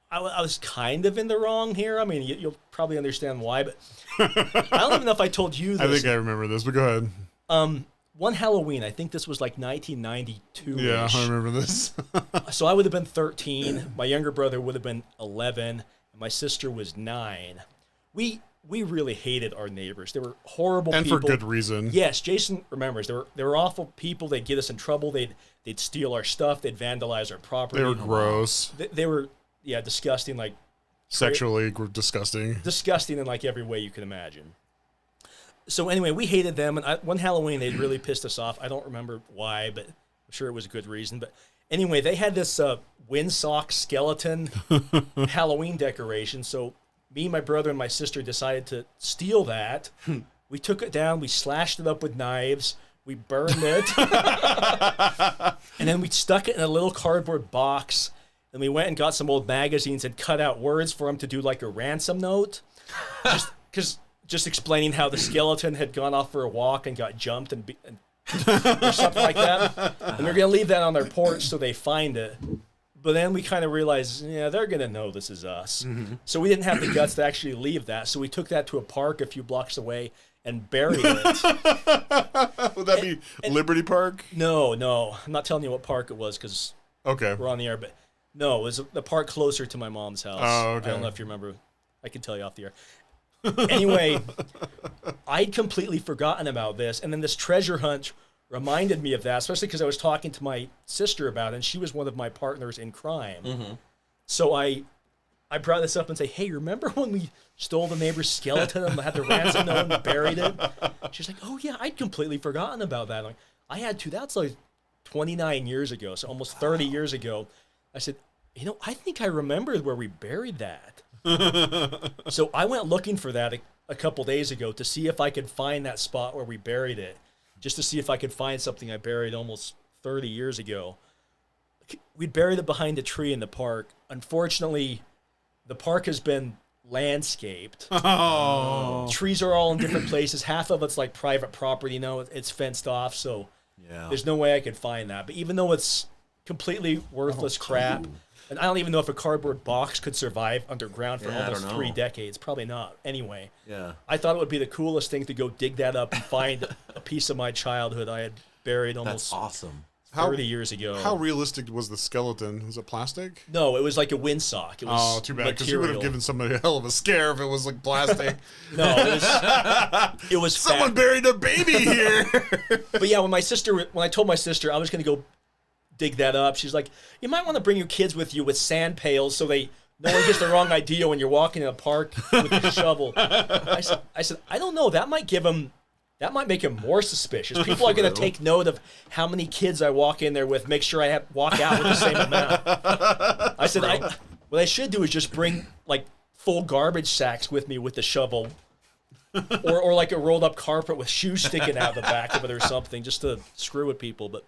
S2: I was kind of in the wrong here. I mean, you'll probably understand why, but I don't even know if I told you this.
S1: I think I remember this, but go ahead.
S2: One Halloween, I think this was like 1992.
S1: Yeah, I remember this.
S2: So I would have been 13. My younger brother would have been 11. And my sister was 9. We really hated our neighbors. They were horrible people.
S1: And for good reason.
S2: Yes, Jason remembers. They were awful people. They'd get us in trouble. They'd steal our stuff. They'd vandalize our property.
S1: They were gross.
S2: They were, disgusting. Like
S1: sexually disgusting.
S2: Disgusting in like every way you can imagine. So anyway, we hated them. And one Halloween, they really pissed us off. I don't remember why, but I'm sure it was a good reason. But anyway, they had this windsock skeleton Halloween decoration. So me, my brother, and my sister decided to steal that. We took it down. We slashed it up with knives. We burned it. And then we stuck it in a little cardboard box. And we went and got some old magazines and cut out words for him to do like a ransom note. Just explaining how the skeleton had gone off for a walk and got jumped and or something like that. And they're going to leave that on their porch so they find it. But then we kind of realized, yeah, they're going to know this is us. So we didn't have the guts to actually leave that. So we took that to a park a few blocks away and buried it.
S1: Would that be Liberty Park?
S2: No. I'm not telling you what park it was because we're on the air. But no, it was the park closer to my mom's house.
S1: Oh, okay.
S2: I don't know if you remember. I can tell you off the air. Anyway, I'd completely forgotten about this. And then this treasure hunt reminded me of that, especially because I was talking to my sister about it, and she was one of my partners in crime. So I brought this up and say, hey, remember when we stole the neighbor's skeleton and had the ransom note and buried it? She's like, oh, yeah, I'd completely forgotten about that. I'm like, I had to. That's like 29 years ago, so almost 30 years ago. I said, I think I remembered where we buried that. So I went looking for that a couple days ago to see if I could find that spot where we buried it, just to see if I could find something I buried almost 30 years ago. We buried it behind a tree in the park. Unfortunately, the park has been landscaped.
S1: Oh.
S2: Trees are all in different places. Half of it's like private property, it's fenced off, so there's no way I could find that. But even though it's completely worthless crap, and I don't even know if a cardboard box could survive underground for almost 3 decades. Probably not. Anyway, I thought it would be the coolest thing to go dig that up and find a piece of my childhood I had buried almost 30 years ago.
S1: How realistic was the skeleton? Was it plastic?
S2: No, it was like a windsock. It was
S1: too bad, because you would have given somebody a hell of a scare if it was like plastic.
S2: No, it was
S1: someone buried a baby here.
S2: But yeah, when I told my sister I was going to go dig that up, she's like, you might want to bring your kids with you with sand pails so no one gets the wrong idea when you're walking in a park with a shovel. I said, I don't know. That might make him more suspicious. People are going to take note of how many kids I walk in there with, make sure I walk out with the same amount. I said, what I should do is just bring like full garbage sacks with me with the shovel, or like a rolled up carpet with shoes sticking out the back of it or something, just to screw with people. But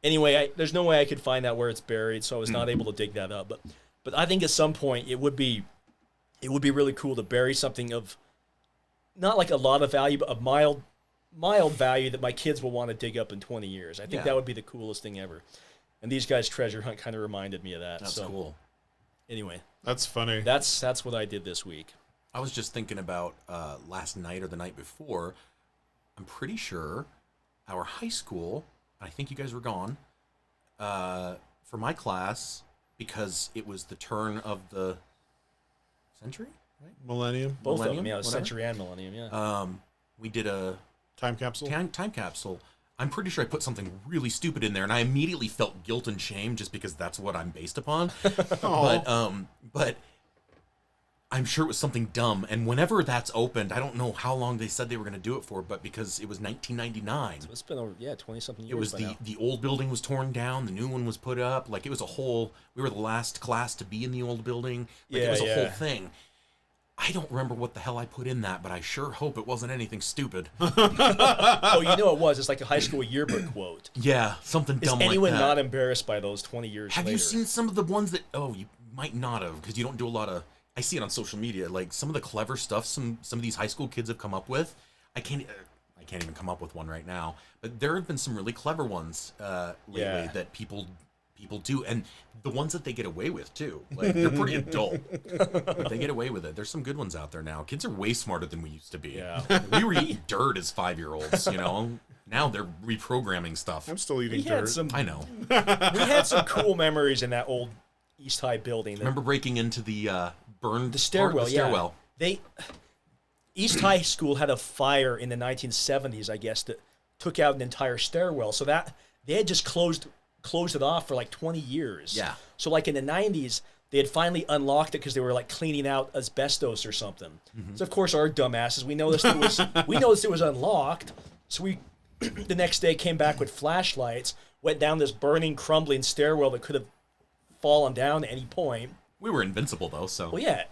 S2: anyway, there's no way I could find out where it's buried, so I was not able to dig that up. But I think at some point it would be really cool to bury something of not like a lot of value, but a mild value that my kids will want to dig up in 20 years. I think that would be the coolest thing ever. And these guys' treasure hunt kind of reminded me of that.
S3: That's cool.
S2: Anyway,
S1: that's funny.
S2: That's what I did this week.
S3: I was just thinking about last night or the night before. I'm pretty sure our high school, I think you guys were gone, for my class, because it was the turn of the century, right?
S1: Millennium.
S2: Both of them, century and millennium,
S3: we did a
S1: time capsule.
S3: Time capsule. I'm pretty sure I put something really stupid in there, and I immediately felt guilt and shame just because that's what I'm based upon. But I'm sure it was something dumb. And whenever that's opened, I don't know how long they said they were going to do it for, but because it was 1999.
S2: So it's been over 20-something years.
S3: It was the old building was torn down, the new one was put up. Like, it was a whole. We were the last class to be in the old building. Like, it was a whole thing. I don't remember what the hell I put in that, but I sure hope it wasn't anything stupid.
S2: Oh, it was. It's like a high school yearbook quote.
S3: Yeah, something dumb like that.
S2: Is anyone not embarrassed by those 20 years
S3: later? Have you seen some of the ones that... Oh, you might not have, because you don't do a lot of... I see it on social media, like some of the clever stuff some of these high school kids have come up with. I can't even come up with one right now, but there have been some really clever ones lately that people do, and the ones that they get away with too. Like, they're pretty adult, but they get away with it. There's some good ones out there now. Kids are way smarter than we used to be.
S2: Yeah.
S3: We were eating dirt as 5-year-olds, Now they're reprogramming stuff.
S1: I'm still eating dirt.
S3: I know.
S2: We had some cool memories in that old East High building.
S3: Remember breaking into the burned
S2: stairwell?
S3: Stairwell.
S2: East High School had a fire in the 1970s, I guess, that took out an entire stairwell. So that they had just closed it off for like 20 years.
S3: Yeah.
S2: So like in the 90s, they had finally unlocked it because they were like cleaning out asbestos or something. Mm-hmm. So of course our dumbasses, we noticed it was unlocked. So we the next day came back with flashlights, went down this burning, crumbling stairwell that could have fallen down at any point.
S3: We were invincible though, so.
S2: Well, yeah.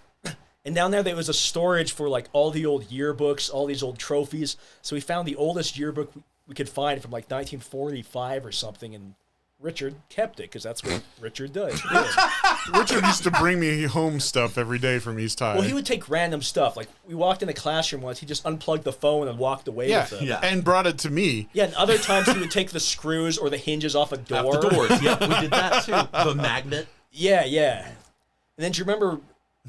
S2: And down there was a storage for like all the old yearbooks, all these old trophies. So we found the oldest yearbook we could find from like 1945 or something, and Richard kept it because that's what Richard does.
S1: Richard used to bring me home stuff every day from East High.
S2: Well, he would take random stuff. Like, we walked in the classroom once, he just unplugged the phone and walked away with it.
S3: Yeah.
S1: And brought it to me.
S2: Yeah, and other times he would take the screws or the hinges off a door.
S3: Off the doors. Yeah, we did that too. The magnet.
S2: Yeah, yeah. And then do you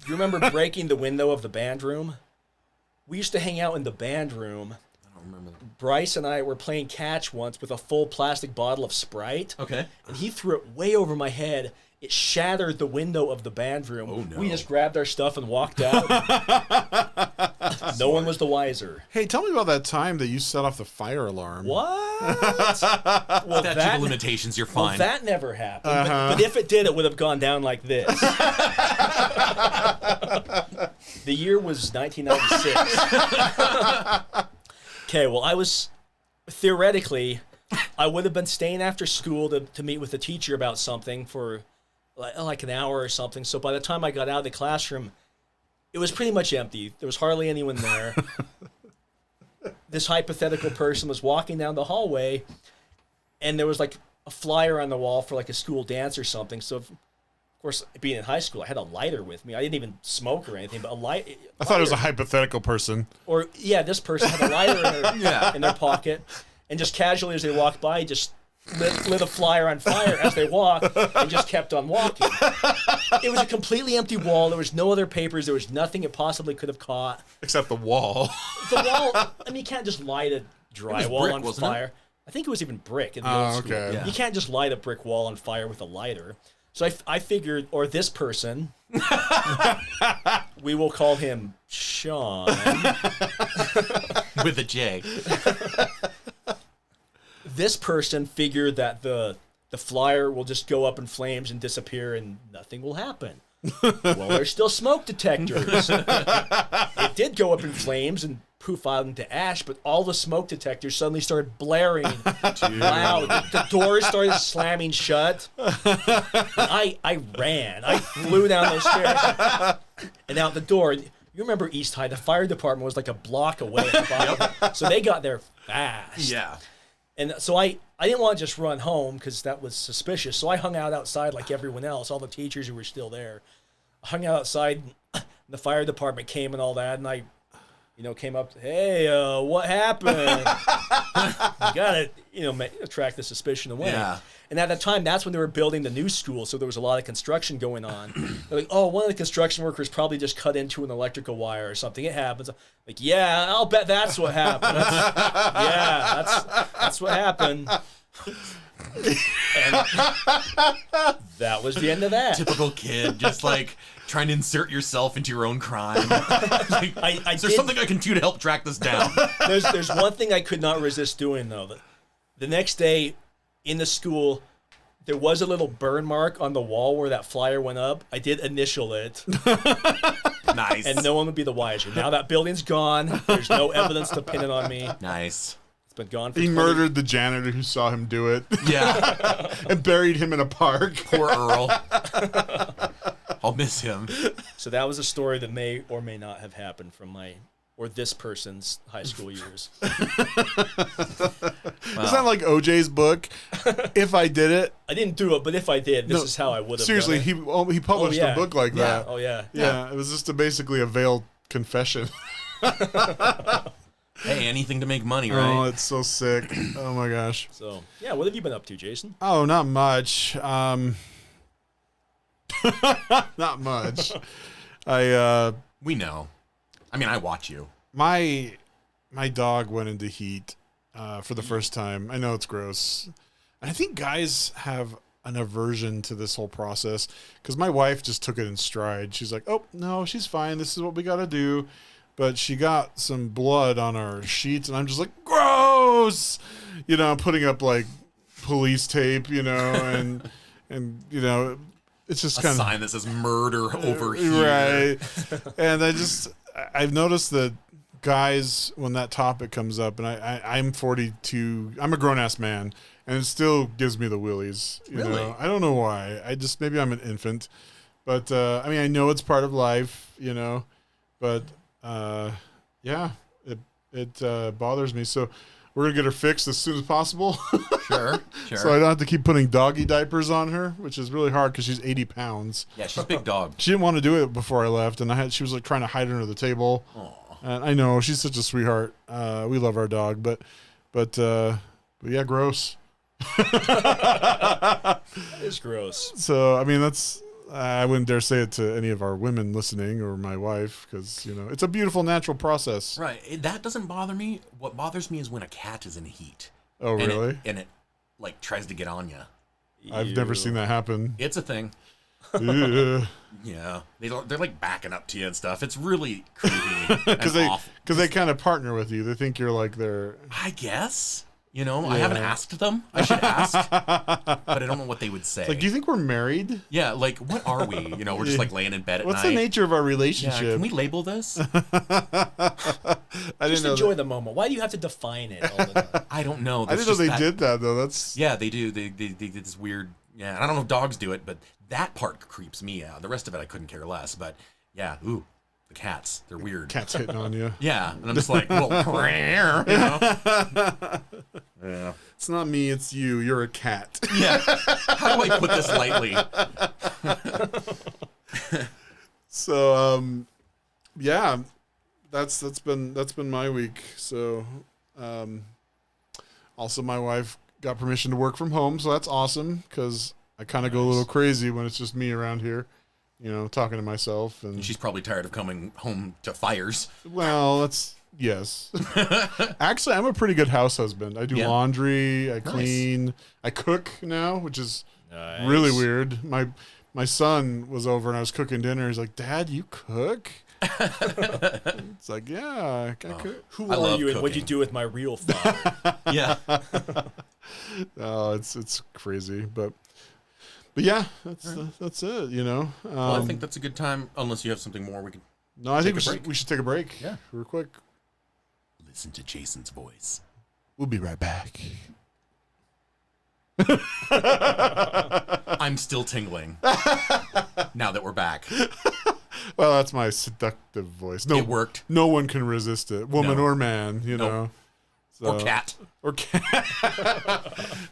S2: remember breaking the window of the band room? We used to hang out in the band room.
S3: I don't remember.
S2: Bryce and I were playing catch once with a full plastic bottle of Sprite.
S3: Okay.
S2: And he threw it way over my head. It shattered the window of the band room.
S3: Oh, no.
S2: We just grabbed our stuff and walked out. No one was the wiser.
S1: Hey, tell me about that time that you set off the fire alarm.
S2: What? Well,
S3: Statute of limitations, you're
S2: well,
S3: fine.
S2: that never happened. But if it did, it would have gone down like this. The year was 1996. Okay, well, I was theoretically, I would have been staying after school to meet with the teacher about something for like an hour or something. So by the time I got out of the classroom, it was pretty much empty. There was hardly anyone there. This hypothetical person was walking down the hallway, and there was like a flyer on the wall for like a school dance or something. So, of course, being in high school, I had a lighter with me. I didn't even smoke or anything, but a light.
S1: I thought it was a hypothetical person.
S2: Or yeah, this person had a lighter in their pocket, and just casually as they walked by, just lit a flyer on fire as they walked, and just kept on walking. It was a completely empty wall. There was no other papers. There was nothing it possibly could have caught.
S1: Except the wall.
S2: The wall. I mean, you can't just light a drywall
S3: brick,
S2: on
S3: wasn't
S2: fire. I think it was even brick in the old school.
S1: Okay.
S3: Yeah.
S2: You can't just light a brick wall on fire with a lighter. So I figured, or this person, we will call him Sean.
S3: With a J.
S2: This person figured that the flyer will just go up in flames and disappear and nothing will happen. Well, there's still smoke detectors. It did go up in flames and poof out into ash, but all the smoke detectors suddenly started blaring loud. The doors started slamming shut. I ran. I flew down those stairs and out the door. You remember East High, the fire department was like a block away at the bottom. So they got there fast.
S3: Yeah.
S2: And so I didn't want to just run home because that was suspicious. So I hung out outside like everyone else, all the teachers who were still there. I hung out outside, and the fire department came and all that, and I, came up, hey, what happened? You gotta, attract the suspicion away.
S3: Yeah.
S2: And at that time, that's when they were building the new school, so there was a lot of construction going on. They're like, oh, one of the construction workers probably just cut into an electrical wire or something. It happens. Like, yeah, I'll bet that's what happened. That's what happened. And that was the end of that.
S3: Typical kid, just like trying to insert yourself into your own crime. Like, is there something I can do to help track this down?
S2: There's one thing I could not resist doing, though. The next day in the school, there was a little burn mark on the wall where that flyer went up. I did initial it.
S3: Nice.
S2: And no one would be the wiser. Now that building's gone. There's no evidence to pin it on me.
S3: Nice.
S2: It's been gone for
S1: He
S2: 20
S1: murdered the janitor who saw him do it.
S3: Yeah.
S1: And buried him in a park.
S3: Poor Earl. I'll miss him.
S2: So that was a story that may or may not have happened from this person's high school years.
S1: It's not like OJ's book. If I did it.
S2: I didn't do it, but if I did, this is how I would have
S1: Seriously,
S2: done it.
S1: he published a book like that.
S2: Oh, yeah.
S1: Yeah, it was just basically a veiled confession.
S3: Hey, anything to make money,
S1: Oh,
S3: right?
S1: it's so sick. Oh my gosh.
S2: So, yeah, what have you been up to, Jason?
S1: Oh, not much. Not much.
S3: We know. I mean, I watch you.
S1: My dog went into heat for the first time. I know it's gross. And I think guys have an aversion to this whole process because my wife just took it in stride. She's like, oh, no, she's fine. This is what we got to do. But she got some blood on our sheets, and I'm just like, gross! Putting up, like, police tape, and it's just kind of...
S3: A sign that says murder over here.
S1: Right. And I've noticed that guys, when that topic comes up, and I'm 42, I'm a grown-ass man, and it still gives me the willies. You know? I don't know why. Maybe I'm an infant. But, I know it's part of life, but... yeah, it bothers me. So we're gonna get her fixed as soon as possible.
S3: Sure.
S1: So I don't have to keep putting doggy diapers on her, which is really hard because she's 80 pounds.
S3: Yeah, she's a big dog.
S1: She didn't want to do it before I left, and she was like trying to hide under the table.
S3: Aw.
S1: And I know she's such a sweetheart. We love our dog, but yeah, gross.
S2: It's gross.
S1: So I mean, I wouldn't dare say it to any of our women listening or my wife because it's a beautiful natural process.
S3: Right. That doesn't bother me. What bothers me is when a cat is in heat.
S1: Oh, really?
S3: And it like tries to get on you.
S1: I've never seen that happen.
S3: It's a thing.
S1: Ugh.
S3: Yeah, they're like backing up to you and stuff. It's really creepy
S1: Because
S3: and
S1: they kind of partner with you. They think you're like their.
S3: I guess. I haven't asked them. I should ask, but I don't know what they would say.
S1: It's like, do you think we're married?
S3: Yeah, like what are we? We're just like laying in bed at
S1: What's
S3: night.
S1: the nature of our
S3: Yeah,
S1: relationship?
S3: can we label this?
S1: I didn't
S2: Just
S1: know
S2: enjoy the moment. Why do you have to define it all the time?
S3: I don't know.
S1: I didn't know they did that though. That's
S3: Yeah, they do. They did this weird. Yeah, I don't know if dogs do it, but that part creeps me out. The rest of it, I couldn't care less. But yeah, the cats, they're weird.
S1: cats hitting on you.
S3: Yeah, and I'm just like, well, Yeah.
S1: It's not me. It's you. You're a cat.
S3: Yeah. How do I put this lightly?
S1: So yeah, that's been my week. So also my wife got permission to work from home, so that's awesome because I kind of go a little crazy when it's just me around here, talking to myself. And
S3: She's probably tired of coming home to fires.
S1: well, that's yes. Actually, I'm a pretty good house husband. I do laundry, I clean, I cook now, which is really weird. My son was over and I was cooking dinner. He's like, "Dad, you cook?" It's like, yeah, I cook.
S2: Who
S3: I
S2: are
S3: love
S2: you and what'd you
S3: cooking.
S2: do with my real father?
S3: Yeah.
S1: Oh, it's crazy, but yeah, that's it.
S3: Well, I think that's a good time. Unless you have something more, we can
S1: no, I think
S3: take a break.
S1: we should take a break.
S3: Yeah.
S1: real quick.
S3: listen to Jason's voice.
S1: We'll be right back.
S3: I'm still tingling now that we're back.
S1: Well, that's my seductive voice. No,
S3: It worked.
S1: No one can resist it, woman
S3: No.
S1: or man. So,
S3: Or cat.
S1: Or cat.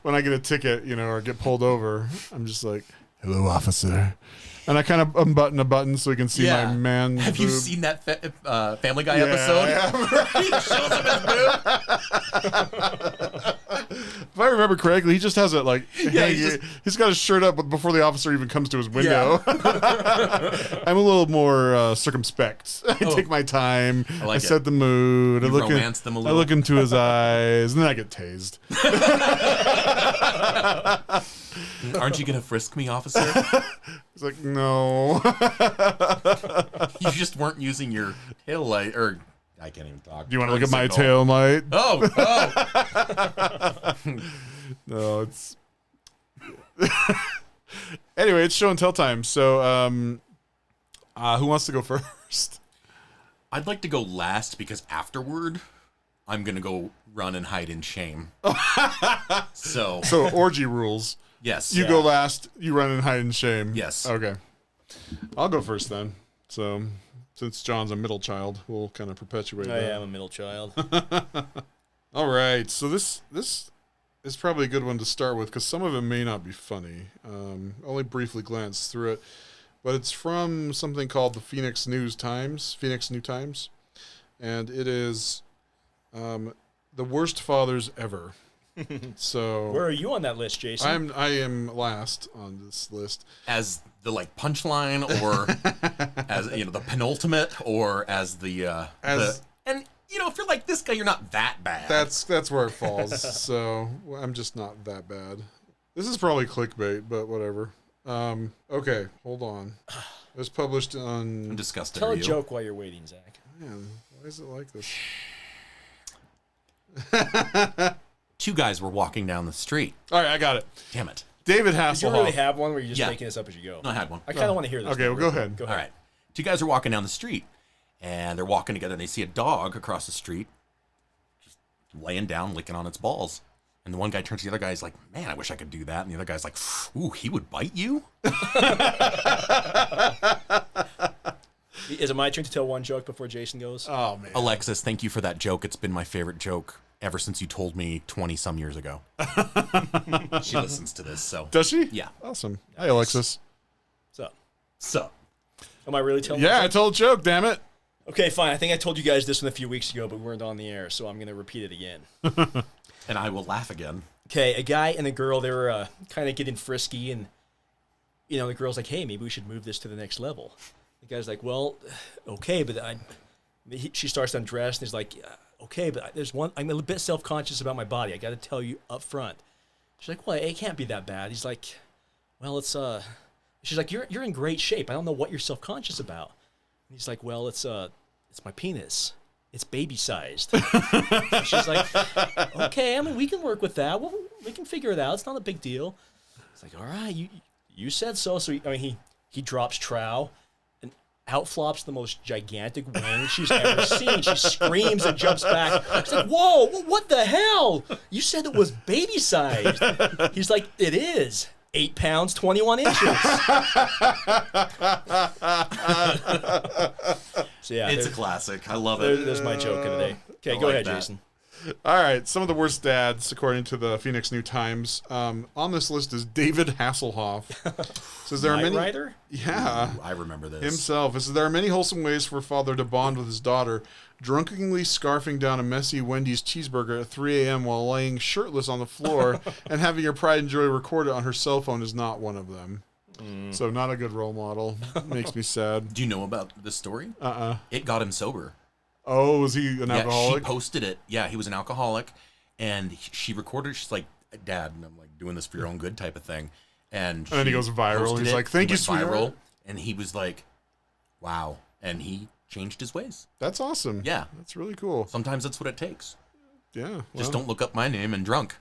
S1: When I get a ticket, or get pulled over, I'm just like, "Hello, officer," and I kind of unbutton a button so he can see my man.
S3: Have you
S1: boob.
S3: seen that Family Guy
S1: Yeah,
S3: episode?
S1: I
S3: He shows him his boob.
S1: If I remember correctly, he just has it like he's got his shirt up before the officer even comes to his window. I'm a little more circumspect. I take my time. I
S3: like it.
S1: set the mood.
S3: You
S1: I look
S3: romance them a
S1: I
S3: little.
S1: look into his eyes, and then I get tased.
S3: Aren't you gonna frisk me, officer?
S1: He's like, "No."
S3: You just weren't using your tail light, or I can't even talk.
S1: Do you want to look at
S3: Turn
S1: my
S3: signal.
S1: tail light?
S3: Oh.
S1: No, it's. Anyway, it's show and tell time. So, who wants to go first?
S3: I'd like to go last because afterward, I'm gonna go run and hide in shame. So
S1: Orgy rules.
S3: yes,
S1: You go last. You run and hide in shame.
S3: Yes.
S1: Okay. I'll go first then. So, since John's a middle child, we'll kind of perpetuate
S2: I
S1: that.
S2: am a middle child.
S1: All right. So this is probably a good one to start with because some of it may not be funny. Only briefly glanced through it, but it's from something called the Phoenix New Times, and it is the worst fathers ever. So
S2: Where are you on that list, Jason?
S1: I am last on this list.
S3: as the like punchline, or as the penultimate, or as the and if you're like this guy, you're not that bad.
S1: That's where it falls. So I'm just not that bad. This is probably clickbait, but whatever. Okay, hold on. It was published on.
S3: I'm disgusted.
S2: Tell
S3: Are
S2: a
S3: you?
S2: joke while you're waiting, Zach.
S1: Man, why is it like this?
S3: Two guys were walking down the street.
S1: All right, I got it.
S3: Damn it.
S1: David
S2: Did you
S1: Hasselhoff.
S2: really have one where you're just
S3: Yeah.
S2: making this up as you go?
S3: No, I had one.
S2: I kind of want to hear this.
S1: Okay, well, go ahead.
S2: Go
S3: All
S2: ahead.
S3: right. Two guys are walking down the street, and they're walking together, and they see a dog across the street just laying down, licking on its balls. And the one guy turns to the other guy, he's like, "Man, I wish I could do that." And the other guy's like, "Ooh, he would bite you?"
S2: Is it my turn to tell one joke before Jason goes?
S1: Oh man.
S3: Alexis, thank you for that joke. It's been my favorite joke ever since you told me 20-some years ago. She listens to this, so.
S1: Does she?
S3: Yeah.
S1: Awesome. Hi, Alexis.
S3: So.
S2: Am I really telling
S1: Yeah,
S2: you?
S1: I told a joke, damn it.
S2: Okay, fine. I think I told you guys this one a few weeks ago, but we weren't on the air, so I'm going to repeat it again.
S3: And I will laugh again.
S2: Okay, a guy and a girl, they were kind of getting frisky, and, the girl's like, hey, maybe we should move this to the next level. The guy's like, well, okay, but she starts to undress, and he's like, okay, but I'm a bit self-conscious about my body. I got to tell you up front. She's like, well, it can't be that bad. He's like, well, it's, she's like, you're in great shape. I don't know what you're self-conscious about. And he's like, well, it's my penis. It's baby-sized. She's like, okay, I mean, we can work with that. We can figure it out. It's not a big deal. It's like, all right, you said so. So, he drops trow, and out flops the most gigantic wing she's ever seen. She screams and jumps back. She's like, whoa, what the hell? You said it was baby-sized. He's like, it is. 8 pounds, 21 inches. So yeah,
S3: It's a classic. I love it.
S2: There's my joke of the day. Okay, go ahead, Jason.
S1: All right, some of the worst dads, according to the Phoenix New Times. On this list is David Hasselhoff. Says there are many.
S2: Writer?
S1: Yeah.
S3: Ooh, I remember this.
S1: Himself. It says there are many wholesome ways for a father to bond with his daughter. Drunkenly scarfing down a messy Wendy's cheeseburger at 3 a.m. while laying shirtless on the floor and having your pride and joy recorded on her cell phone is not one of them. So not a good role model. Makes me sad.
S3: Do you know about this story? It got him sober.
S1: Oh, was he an alcoholic?
S3: She posted it. Yeah, he was an alcoholic, and she recorded. She's like, "Dad," and I'm like, "Doing this for your own good," type of thing. And
S1: then he goes viral. He's like, "Thank you, sweetheart."
S3: And he was like, "Wow!" And he changed his ways.
S1: That's awesome.
S3: Yeah,
S1: that's really cool.
S3: Sometimes that's what it takes.
S1: Yeah. Well.
S3: Just don't look up my name and drunk.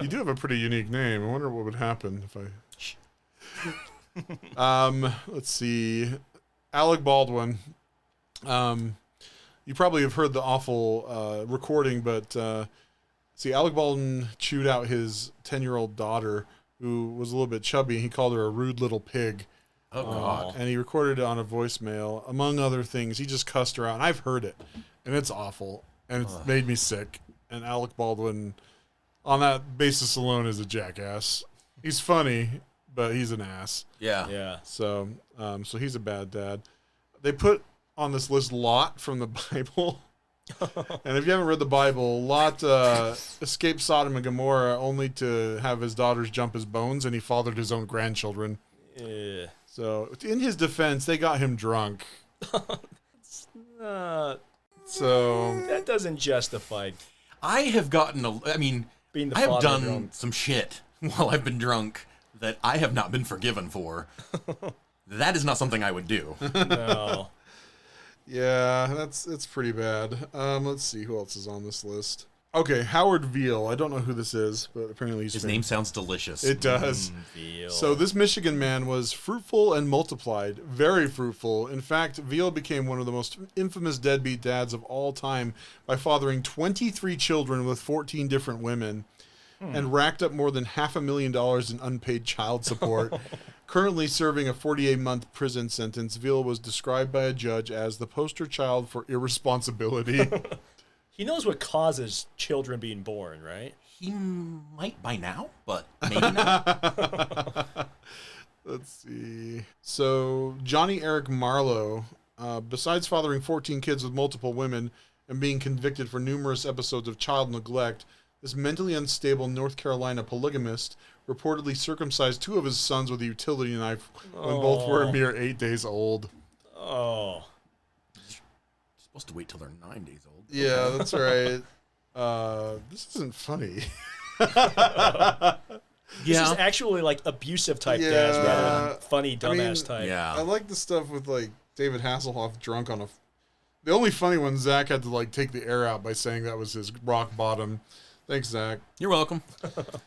S1: You do have a pretty unique name. I wonder what would happen if I. Let's see, Alec Baldwin. You probably have heard the awful recording, but see, Alec Baldwin chewed out his 10-year-old daughter, who was a little bit chubby. He called her a rude little pig.
S3: Oh, God.
S1: And he recorded it on a voicemail. Among other things, he just cussed her out. And I've heard it, and it's awful, and it's made me sick. And Alec Baldwin, on that basis alone, is a jackass. He's funny, but he's an ass.
S3: Yeah.
S1: So he's a bad dad. They put on this list Lot from the Bible. And if you haven't read the Bible, Lot escaped Sodom and Gomorrah only to have his daughters jump his bones, and he fathered his own grandchildren.
S2: Yeah.
S1: So in his defense, they got him drunk.
S2: So that doesn't justify.
S3: I have gotten
S2: being the
S3: I have
S2: father
S3: done
S2: drunk.
S3: some shit while I've been drunk that I have not been forgiven for. That is not something I would do.
S2: No.
S1: Yeah, it's pretty bad. Let's see who else is on this list. Okay, Howard Veal. I don't know who this is, but apparently he's
S3: His
S1: famous.
S3: name sounds delicious.
S1: It does.
S2: Veal.
S1: So this Michigan man was fruitful and multiplied, very fruitful. In fact, Veal became one of the most infamous deadbeat dads of all time by fathering 23 children with 14 different women and racked up more than $500,000 in unpaid child support. Currently serving a 48-month prison sentence, Veal was described by a judge as the poster child for irresponsibility.
S2: He knows what causes children being born, right?
S3: He might by now, but maybe not.
S1: Let's see. So Johnny Eric Marlowe, besides fathering 14 kids with multiple women and being convicted for numerous episodes of child neglect, this mentally unstable North Carolina polygamist reportedly circumcised 2 of his sons with a utility knife when both were a mere 8 days old.
S2: Oh.
S3: You're supposed to wait till they're 9 days old.
S1: Yeah, that's right. This isn't funny.
S2: This is actually like abusive type dads rather than funny dumbass type.
S3: Yeah.
S1: I like the stuff with like David Hasselhoff drunk on a. The only funny one, Zach had to like take the air out by saying that was his rock bottom. Thanks, Zach.
S3: You're welcome.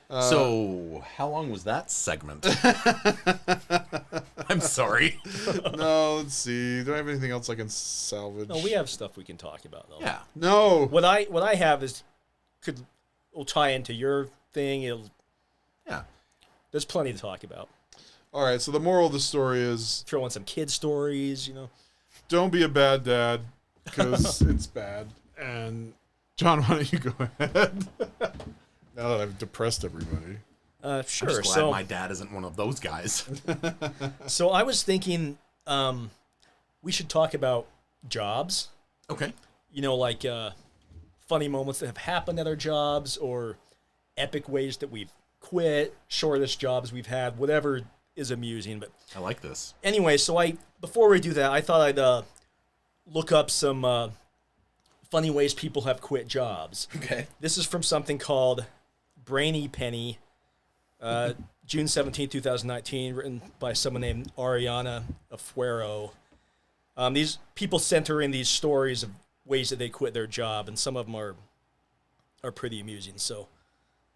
S3: So, how long was that segment? I'm sorry.
S1: No, let's see. Do I have anything else I can salvage?
S2: No, we have stuff we can talk about though.
S3: Yeah.
S1: No.
S2: What I have will tie into your thing.
S3: Yeah.
S2: There's plenty to talk about.
S1: All right. So the moral of the story is:
S2: Throw in some kid stories.
S1: don't be a bad dad because it's bad, and John, why don't you go ahead? Now that I've depressed everybody.
S2: Sure.
S3: I'm just glad my dad isn't one of those guys.
S2: So I was thinking we should talk about jobs.
S3: Okay.
S2: You know, like funny moments that have happened at our jobs or epic ways that we've quit, shortest jobs we've had, whatever is amusing. But
S3: I like this.
S2: anyway, so before we do that, I thought I'd look up some funny ways people have quit jobs.
S3: Okay.
S2: This is from something called Brainy Penny, June 17, 2019, written by someone named Ariana Afuero. These people center in these stories of ways that they quit their job, and some of them are pretty amusing. So,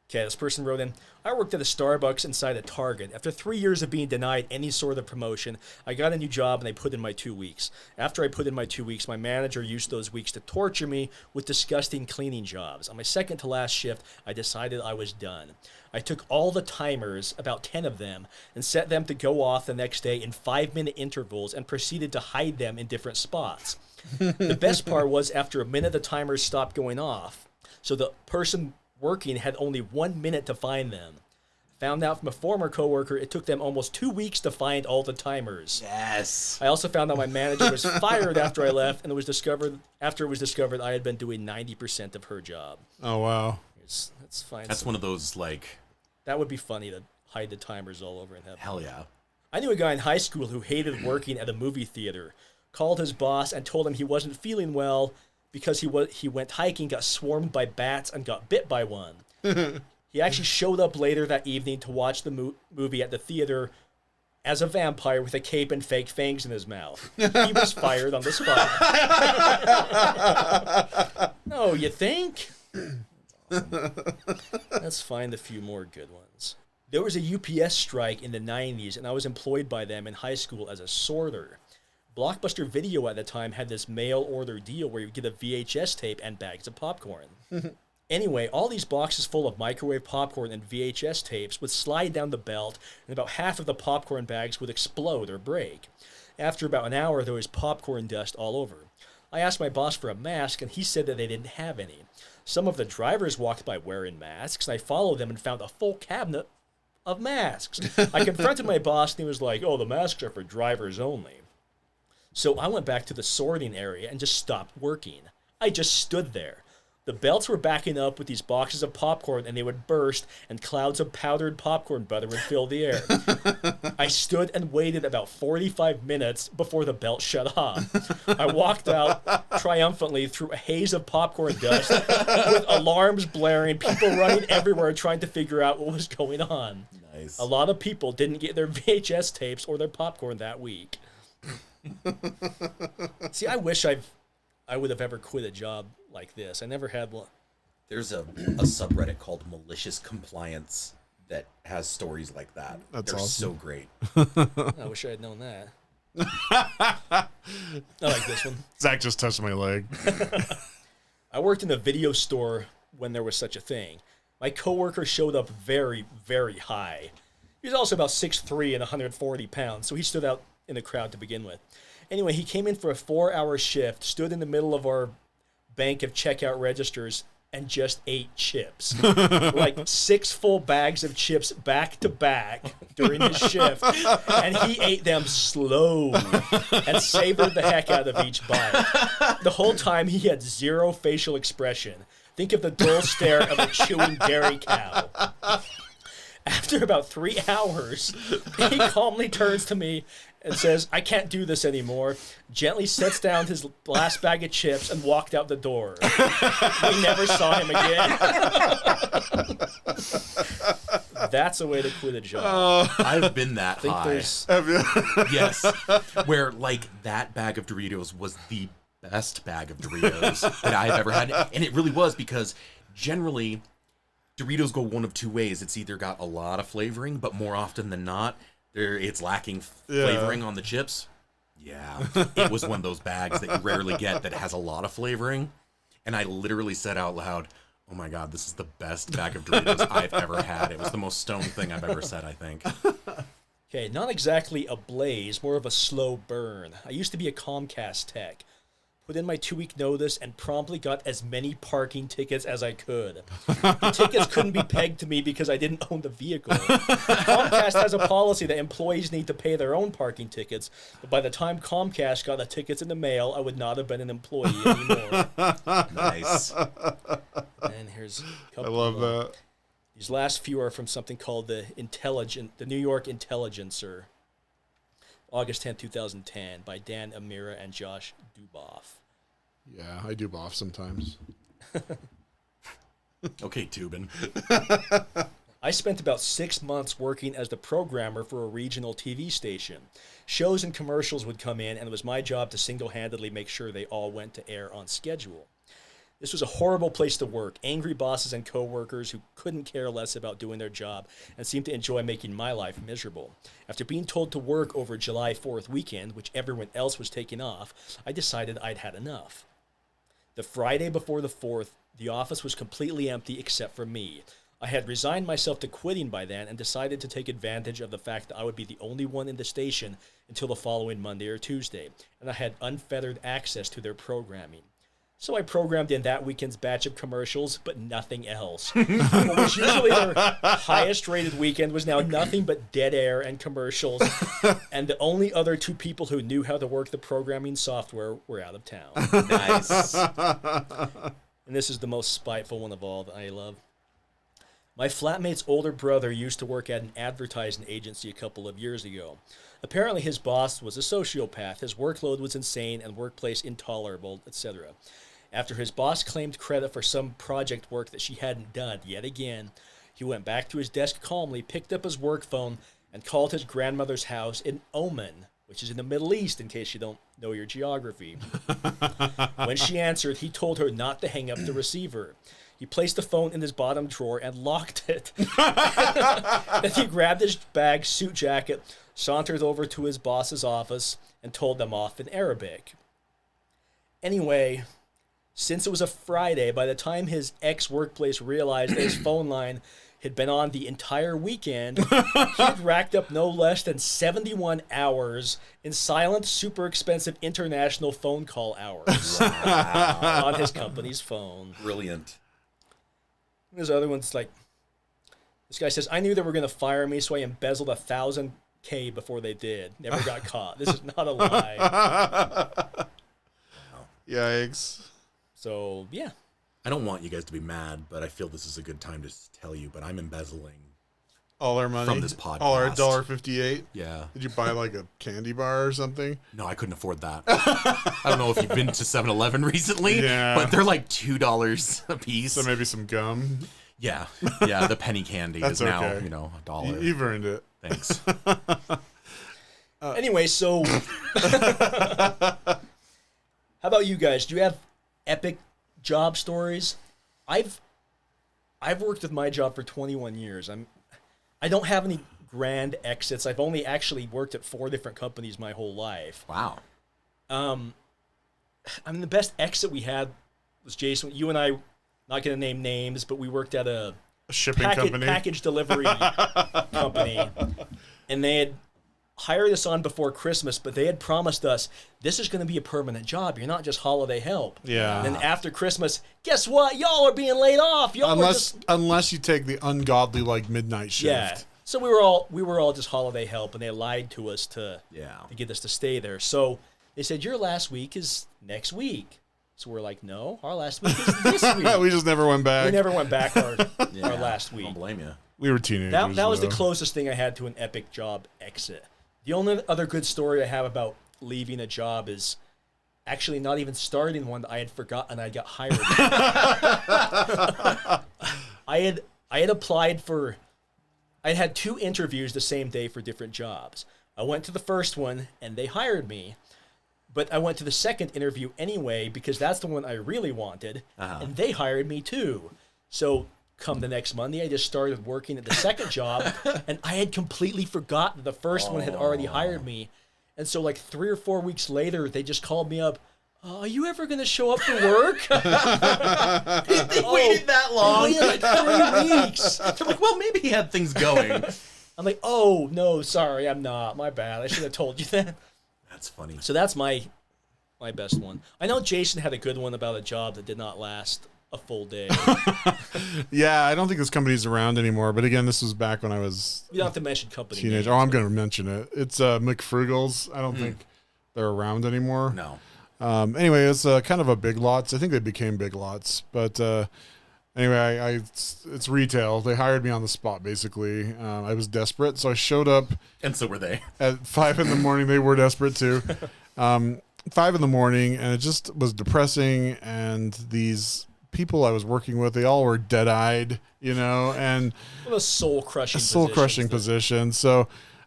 S2: okay, this person wrote in, I worked at a Starbucks inside a Target. After 3 years of being denied any sort of promotion, I got a new job and I put in my 2 weeks. After I put in my 2 weeks, my manager used those weeks to torture me with disgusting cleaning jobs. On my second to last shift, I decided I was done. I took all the timers, about 10 of them, and set them to go off the next day in 5-minute intervals and proceeded to hide them in different spots. The best part was after a minute the timers stopped going off, so the person working had only 1 minute to find them. Found out from a former coworker it took them almost 2 weeks to find all the timers.
S3: Yes.
S2: I also found out my manager was fired after I left, and after it was discovered I had been doing 90% of her job.
S1: Oh, wow.
S2: That's fine.
S3: That's one of those, like...
S2: That would be funny to hide the timers all over and have.
S3: Hell yeah.
S2: I knew a guy in high school who hated working at a movie theater. Called his boss and told him he wasn't feeling well because he went hiking, got swarmed by bats, and got bit by one. He actually showed up later that evening to watch the movie at the theater as a vampire with a cape and fake fangs in his mouth. He was fired on the spot. No, you think? Awesome. Let's find a few more good ones. There was a UPS strike in the 90s, and I was employed by them in high school as a sorter. Blockbuster Video at the time had this mail order deal where you get a VHS tape and bags of popcorn. Anyway, all these boxes full of microwave popcorn and VHS tapes would slide down the belt, and about half of the popcorn bags would explode or break. After about an hour, there was popcorn dust all over. I asked my boss for a mask, and he said that they didn't have any. Some of the drivers walked by wearing masks, and I followed them and found a full cabinet of masks. I confronted my boss, and he was like, oh, the masks are for drivers only. So I went back to the sorting area and just stopped working. I just stood there. The belts were backing up with these boxes of popcorn, and they would burst, and clouds of powdered popcorn butter would fill the air. I stood and waited about 45 minutes before the belt shut off. I walked out triumphantly through a haze of popcorn dust with alarms blaring, people running everywhere trying to figure out what was going on.
S3: Nice.
S2: A lot of people didn't get their VHS tapes or their popcorn that week. See, I wish I would have ever quit a job like this. I never had one.
S3: There's a subreddit called Malicious Compliance that has stories like that.
S1: That's
S3: They're
S1: awesome.
S3: so great.
S2: I wish I had known that. I like this one.
S1: Zach just touched my leg.
S2: I worked in a video store when there was such a thing. My coworker showed up very, very high. He was also about 6'3" and 140 pounds, so he stood out in the crowd to begin with. Anyway, he came in for a 4-hour shift, stood in the middle of our bank of checkout registers, and just ate chips. Like 6 full bags of chips back to back during his shift. And he ate them slow and savored the heck out of each bite. The whole time he had zero facial expression. Think of the dull stare of a chewing dairy cow. After about 3 hours, he calmly turns to me and says, I can't do this anymore, gently sets down his last bag of chips and walked out the door. We never saw him again. That's a way to quit a job.
S3: I've been that high.
S2: There's...
S3: Yes. Where, like, that bag of Doritos was the best bag of Doritos that I've ever had. And it really was, because generally Doritos go one of two ways. It's either got a lot of flavoring, but more often than not, it's lacking flavoring on the chips. Yeah. It was one of those bags that you rarely get that has a lot of flavoring. And I literally said out loud, oh my God, this is the best bag of Doritos I've ever had. It was the most stoned thing I've ever said, I think.
S2: Okay, not exactly a blaze, more of a slow burn. I used to be a Comcast tech. put in my 2-week notice, and promptly got as many parking tickets as I could. The tickets couldn't be pegged to me because I didn't own the vehicle. Comcast has a policy that employees need to pay their own parking tickets, but by the time Comcast got the tickets in the mail, I would not have been an employee anymore.
S3: Nice.
S2: And here's a couple
S1: I love that.
S2: These last few are from something called the New York Intelligencer. August 10, 2010, by Dan Amira and Josh Duboff.
S1: Yeah, I do boff sometimes.
S3: Okay, Tubin.
S2: I spent about 6 months working as the programmer for a regional TV station. Shows and commercials would come in, and it was my job to single-handedly make sure they all went to air on schedule. This was a horrible place to work. Angry bosses and coworkers who couldn't care less about doing their job and seemed to enjoy making my life miserable. After being told to work over July 4th weekend, which everyone else was taking off, I decided I'd had enough. The Friday before the 4th, the office was completely empty except for me. I had resigned myself to quitting by then and decided to take advantage of the fact that I would be the only one in the station until the following Monday or Tuesday, and I had unfettered access to their programming. So I programmed in that weekend's batch of commercials, but nothing else. What was usually their highest-rated weekend was now nothing but dead air and commercials, and the only other 2 people who knew how to work the programming software were out of town.
S3: Nice.
S2: And this is the most spiteful one of all that I love. My flatmate's older brother used to work at an advertising agency a couple of years ago. Apparently his boss was a sociopath, his workload was insane and workplace intolerable, etc. After his boss claimed credit for some project work that she hadn't done yet again, he went back to his desk calmly, picked up his work phone, and called his grandmother's house in Oman, which is in the Middle East in case you don't know your geography. When she answered, he told her not to hang up the receiver. He placed the phone in his bottom drawer and locked it. Then he grabbed his bag, suit jacket, sauntered over to his boss's office, and told them off in Arabic. Anyway, since it was a Friday, by the time his ex-workplace realized that his phone line had been on the entire weekend, he had racked up no less than 71 hours in silent, super expensive international phone call hours on his company's phone.
S3: Brilliant.
S2: There's other ones like, this guy says, I knew they were going to fire me, so I embezzled $1,000 before they did. Never got caught. This is not a lie.
S1: Yikes.
S2: So, yeah.
S3: I don't want you guys to be mad, but I feel this is a good time to tell you, but I'm embezzling
S1: All our money?
S3: from this podcast.
S1: All our $1.58?
S3: Yeah.
S1: Did you buy like a candy bar or something?
S3: No, I couldn't afford that. I don't know if you've been to 7-Eleven recently,
S1: Yeah.
S3: but they're like $2 a piece.
S1: So maybe some gum?
S3: Yeah. Yeah, the penny candy
S1: That's
S3: is now,
S1: okay.
S3: $1.
S1: You've earned it.
S3: Thanks.
S2: Anyway, so how about you guys? Do you have epic job stories? I've worked with my job for 21 years. I don't have any grand exits. I've only actually worked at 4 different companies my whole life.
S3: Wow.
S2: The best exit we had was Jason. You and I, not going to name names, but we worked at a
S1: shipping company?
S2: package delivery company, and they had hired us on before Christmas, but they had promised us, this is going to be a permanent job. You're not just holiday help.
S1: Yeah.
S2: And then after Christmas, guess what? Y'all are being laid off. Y'all
S1: Unless you take the ungodly like midnight shift.
S2: Yeah. So we were all just holiday help, and they lied to us to get us to stay there. So they said, your last week is next week. So we're like, no, our last week is this week.
S1: We just never went back.
S2: We never went back our last week.
S3: Don't blame you.
S1: We were teenagers.
S2: That was the
S1: though.
S2: closest thing I had to an epic job exit. The only other good story I have about leaving a job is actually not even starting one that I had forgotten I got hired. I had applied for, I had 2 interviews the same day for different jobs. I went to the first one and they hired me, but I went to the second interview anyway because that's the one I really wanted, and they hired me too. So come the next Monday, I just started working at the second job, and I had completely forgotten the first one had already hired me. And so like 3 or 4 weeks later, they just called me up. Are you ever going to show up for work?
S3: They waited that long.
S2: We waited like 3 weeks.
S3: They're like, well, maybe he had things going.
S2: I'm like, oh, no, sorry, I'm not. My bad. I should have told you that.
S3: That's funny.
S2: So that's my My best one. I know Jason had a good one about a job that did not last a full day.
S1: Yeah, I don't think this company's around anymore. But again, this was back when I was
S2: You don't have to mention company
S1: teenager.
S2: names.
S1: Oh, I'm going to mention it. It's McFrugal's. I don't think they're around anymore.
S3: No.
S1: Anyway, it's kind of a Big Lots. I think they became Big Lots. But anyway, it's retail. They hired me on the spot, basically. I was desperate, so I showed up.
S3: And so were they.
S1: At 5 in the morning. They were desperate, too. 5 in the morning, and it just was depressing. And these people I was working with, they all were dead-eyed, and
S2: What a soul-crushing
S1: position. So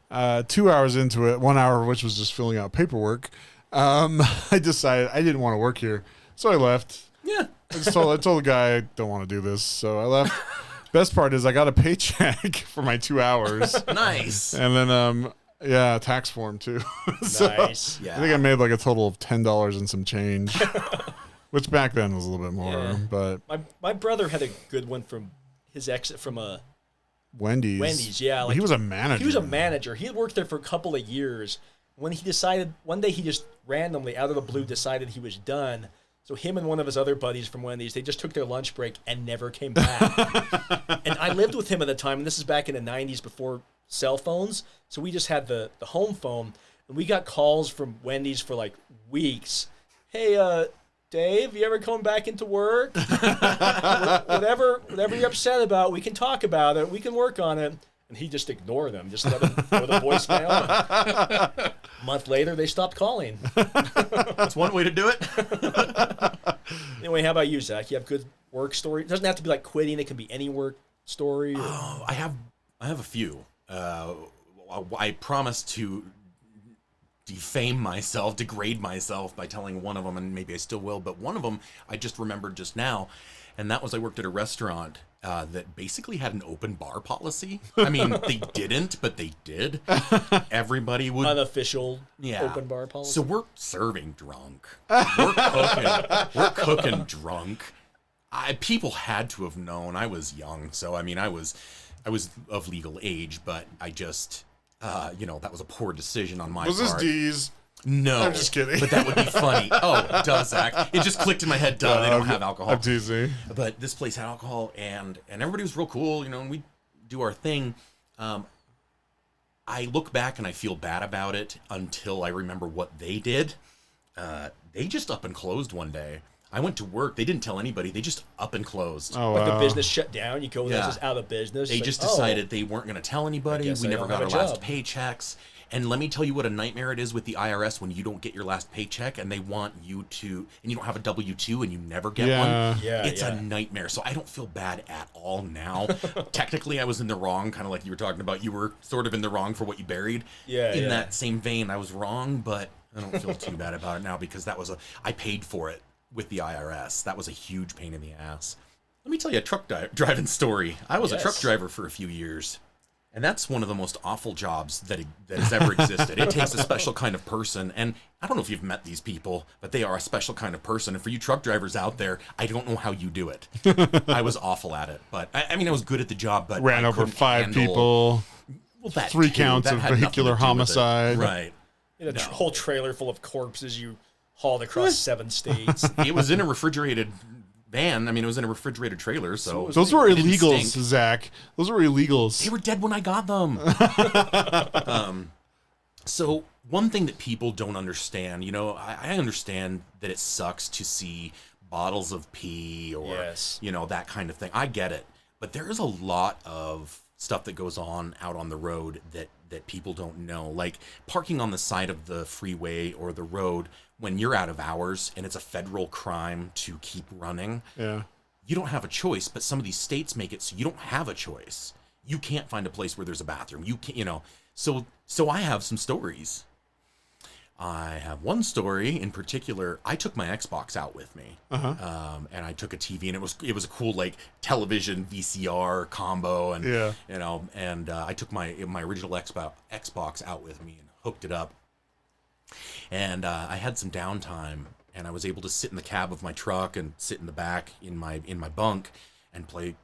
S1: 2 hours into it, 1 hour of which was just filling out paperwork, I decided I didn't want to work here. So I left.
S3: Yeah.
S1: I told the guy I don't want to do this. So I left. Best part is I got a paycheck for my 2 hours.
S3: Nice.
S1: And then, a tax form too. So
S2: Nice.
S3: Yeah.
S1: I think I made like a total of $10 and some change, which back then was a little bit more.
S2: Yeah.
S1: But
S2: My brother had a good one from his exit from a
S1: Wendy's.
S2: Wendy's, yeah.
S1: But he was a manager.
S2: He was a manager. He had worked there for a couple of years. When he decided, one day he just randomly, out of the blue, decided he was done. So him and one of his other buddies from Wendy's, they just took their lunch break and never came back. And I lived with him at the time, and this is back in the 90s before cell phones. So we just had the home phone, and we got calls from Wendy's for like weeks. Hey, Dave, you ever come back into work? whatever you're upset about, we can talk about it. We can work on it. And he just ignored them. Just let them go to the voicemail. A month later, they stopped calling.
S3: That's one way to do it.
S2: Anyway, how about you, Zach? You have good work story? It doesn't have to be like quitting. It can be any work story. Or...
S3: Oh, I have a few. I promise to defame myself, degrade myself by telling one of them, and maybe I still will, but one of them I just remembered just now, and that was I worked at a restaurant that basically had an open bar policy. I mean, they didn't, but they did. Everybody would...
S2: Unofficial open bar policy.
S3: So we're serving drunk. We're cooking drunk. People had to have known. I was young, so I mean, I was of legal age, but I just... that was a poor decision on my part.
S1: Was this D's?
S3: No.
S1: I'm just kidding.
S3: But that would be funny. Oh, it does, Zach. It just clicked in my head. Duh, they don't have alcohol.
S1: I'm teasing.
S3: But this place had alcohol, and everybody was real cool, and we do our thing. I look back and I feel bad about it until I remember what they did. They just up and closed one day. I went to work. They didn't tell anybody. They just up and closed.
S1: Oh,
S2: like
S1: wow.
S2: the business shut down. You go,
S3: Yeah.
S2: this is out of business.
S3: They
S2: It's
S3: just
S2: like,
S3: decided they weren't going to tell anybody.
S2: guess
S3: We
S2: I
S3: never
S2: don't
S3: got our
S2: have a
S3: last
S2: job.
S3: paychecks. And let me tell you what a nightmare it is with the IRS when you don't get your last paycheck and they want you to, and you don't have a W-2 and you never get
S1: Yeah.
S3: one.
S2: Yeah,
S3: It's
S2: yeah.
S3: a nightmare. So I don't feel bad at all now. Technically, I was in the wrong, kind of like you were talking about. You were sort of in the wrong for what you buried.
S2: Yeah,
S3: In
S2: yeah.
S3: that same vein, I was wrong, but I don't feel too bad about it now because I paid for it with the IRS. That was a huge pain in the ass. Let me tell you a truck driving story. I was a truck
S2: Yes.
S3: driver for a few years. And that's one of the most awful jobs that has ever existed. It takes a special kind of person. And I don't know if you've met these people, but they are a special kind of person. And for you truck drivers out there, I don't know how you do it. I was awful at it. But I mean, I was good at the job, but
S1: Ran
S3: I
S1: over
S3: couldn't
S1: 5
S3: handle-
S1: people.
S3: Well, that
S1: 3
S3: too.
S1: counts
S3: That
S1: of
S3: had nothing
S1: vehicular
S3: to do with it.
S1: homicide.
S3: Right.
S2: In a whole trailer full of corpses you hauled across 7 states.
S3: It was in a refrigerated van. I mean, it was in a refrigerated trailer, so
S1: Those were
S3: it didn't
S1: illegals,
S3: stink.
S1: Zach. Those were illegals.
S3: They were dead when I got them. So one thing that people don't understand, I understand that it sucks to see bottles of pee or,
S2: Yes.
S3: that kind of thing. I get it. But there is a lot of stuff that goes on out on the road that people don't know. Like parking on the side of the freeway or the road when you're out of hours and it's a federal crime to keep running.
S1: Yeah.
S3: You don't have a choice, but some of these states make it so you don't have a choice. You can't find a place where there's a bathroom. You can't, So I have some stories. I have one story in particular. I took my Xbox out with me, and I took a TV, and it was a cool like television VCR combo, and
S1: Yeah.
S3: I took my original Xbox out with me and hooked it up, and I had some downtime, and I was able to sit in the cab of my truck and sit in the back in my bunk and play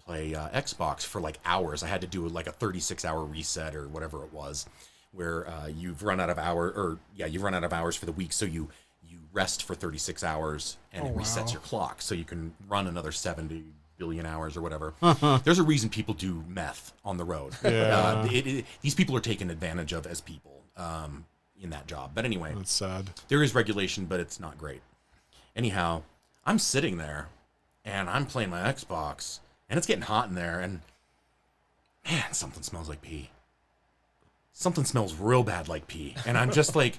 S3: Xbox for like hours. I had to do like a 36-hour reset or whatever it was, where you've run out of hours for the week, so you you rest for 36 hours and it resets your clock, so you can run another 70 billion hours or whatever. There's a reason people do meth on the road.
S1: Yeah.
S3: These people are taken advantage of as people in that job. But anyway,
S1: That's sad.
S3: there is regulation, but it's not great. Anyhow, I'm sitting there and I'm playing my Xbox and it's getting hot in there, and man, something smells like pee. Something smells real bad like pee. And I'm just like,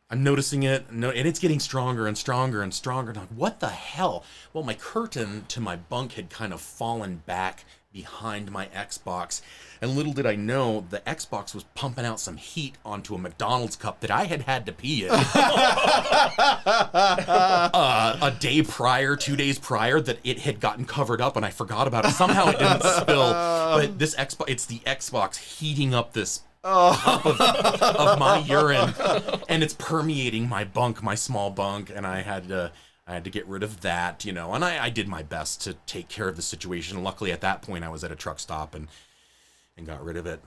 S3: I'm noticing it, and it's getting stronger and stronger and stronger. And I'm like, what the hell? Well, my curtain to my bunk had kind of fallen back behind my Xbox. And little did I know, the Xbox was pumping out some heat onto a McDonald's cup that I had to pee in. A day prior, 2 days prior, that it had gotten covered up and I forgot about it. Somehow it didn't spill. But this Xbox, it's the Xbox heating up this cup of my urine, and it's permeating my bunk, my small bunk, and I had to get rid of that, you know, and I did my best to take care of the situation. Luckily, at that point, I was at a truck stop and got rid of it.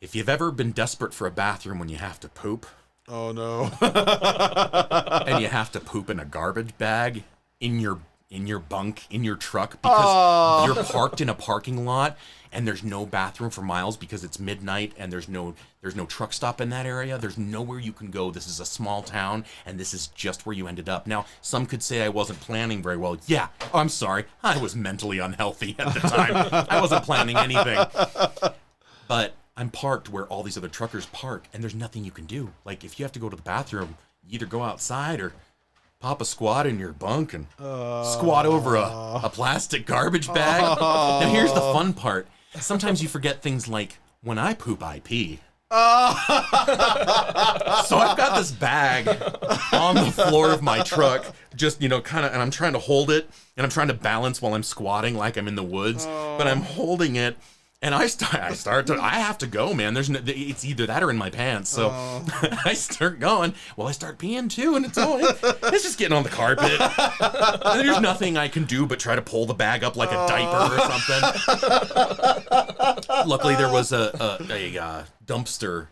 S3: If you've ever been desperate for a bathroom when you have to poop,
S1: Oh no.
S3: and you have to poop in a garbage bag in your bunk, in your truck, because you're parked in a parking lot and there's no bathroom for miles because it's midnight and there's no truck stop in that area. There's nowhere you can go. This is a small town and this is just where you ended up. Now, some could say I wasn't planning very well. Yeah, I'm sorry. I was mentally unhealthy at the time. I wasn't planning anything. But I'm parked where all these other truckers park, and there's nothing you can do. Like, if you have to go to the bathroom, you either go outside or pop a squat in your bunk and squat over a plastic garbage bag. Now, here's the fun part. Sometimes you forget things like, when I poop, I pee. So I've got this bag on the floor of my truck, just, you know, kind of, and I'm trying to hold it, and I'm trying to balance while I'm squatting like I'm in the woods, but I'm holding it. And I have to go, man. It's either that or in my pants. So I start going. Well, I start peeing too, and it's just getting on the carpet. And there's nothing I can do but try to pull the bag up like a diaper or something. Luckily, there was a dumpster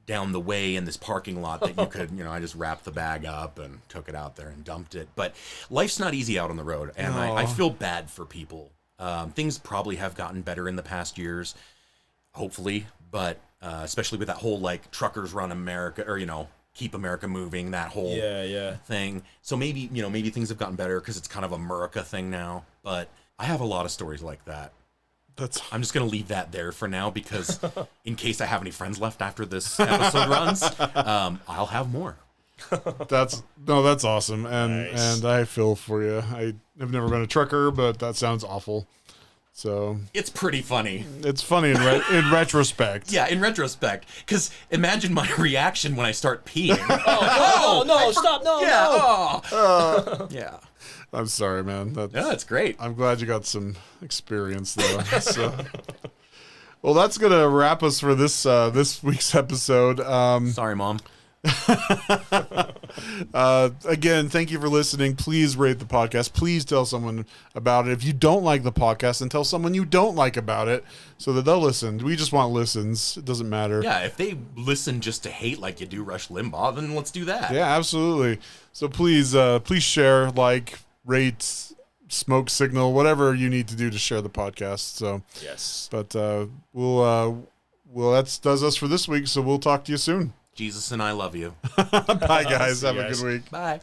S3: down the way in this parking lot that you could, I just wrapped the bag up and took it out there and dumped it. But life's not easy out on the road, and I feel bad for people. Things probably have gotten better in the past years, hopefully, but especially with that whole like truckers run America, or keep America moving, that whole thing. So maybe things have gotten better because it's kind of a America thing now. But I have a lot of stories like that. I'm just gonna leave that there for now because in case I have any friends left after this episode runs, I'll have more.
S1: That's awesome, and
S2: Nice.
S1: and I feel for you. I have never been a trucker, but that sounds awful. So
S3: It's pretty funny.
S1: it's funny in retrospect.
S3: Yeah, in retrospect, because imagine my reaction when I start peeing.
S2: No, stop, no.
S3: Yeah.
S1: I'm sorry, man.
S3: It's great.
S1: I'm glad you got some experience though. So. Well, that's gonna wrap us for this week's episode.
S3: Sorry, Mom.
S1: Again, thank you for listening. Please rate the podcast. Please tell someone about it. If you don't like the podcast, then tell someone you don't like about it so that they'll listen. We just want listens. It doesn't matter.
S3: Yeah, if they listen just to hate like you do Rush Limbaugh, then let's do that.
S1: Yeah, absolutely. So please share, like, rate, smoke signal, whatever you need to do to share the podcast. So
S2: Yes.
S1: but we'll that does us for this week. So we'll talk to you soon.
S3: Jesus and I love you.
S1: Bye, guys.
S2: See
S1: Have
S2: you
S1: a
S2: guys.
S1: good week.
S3: Bye.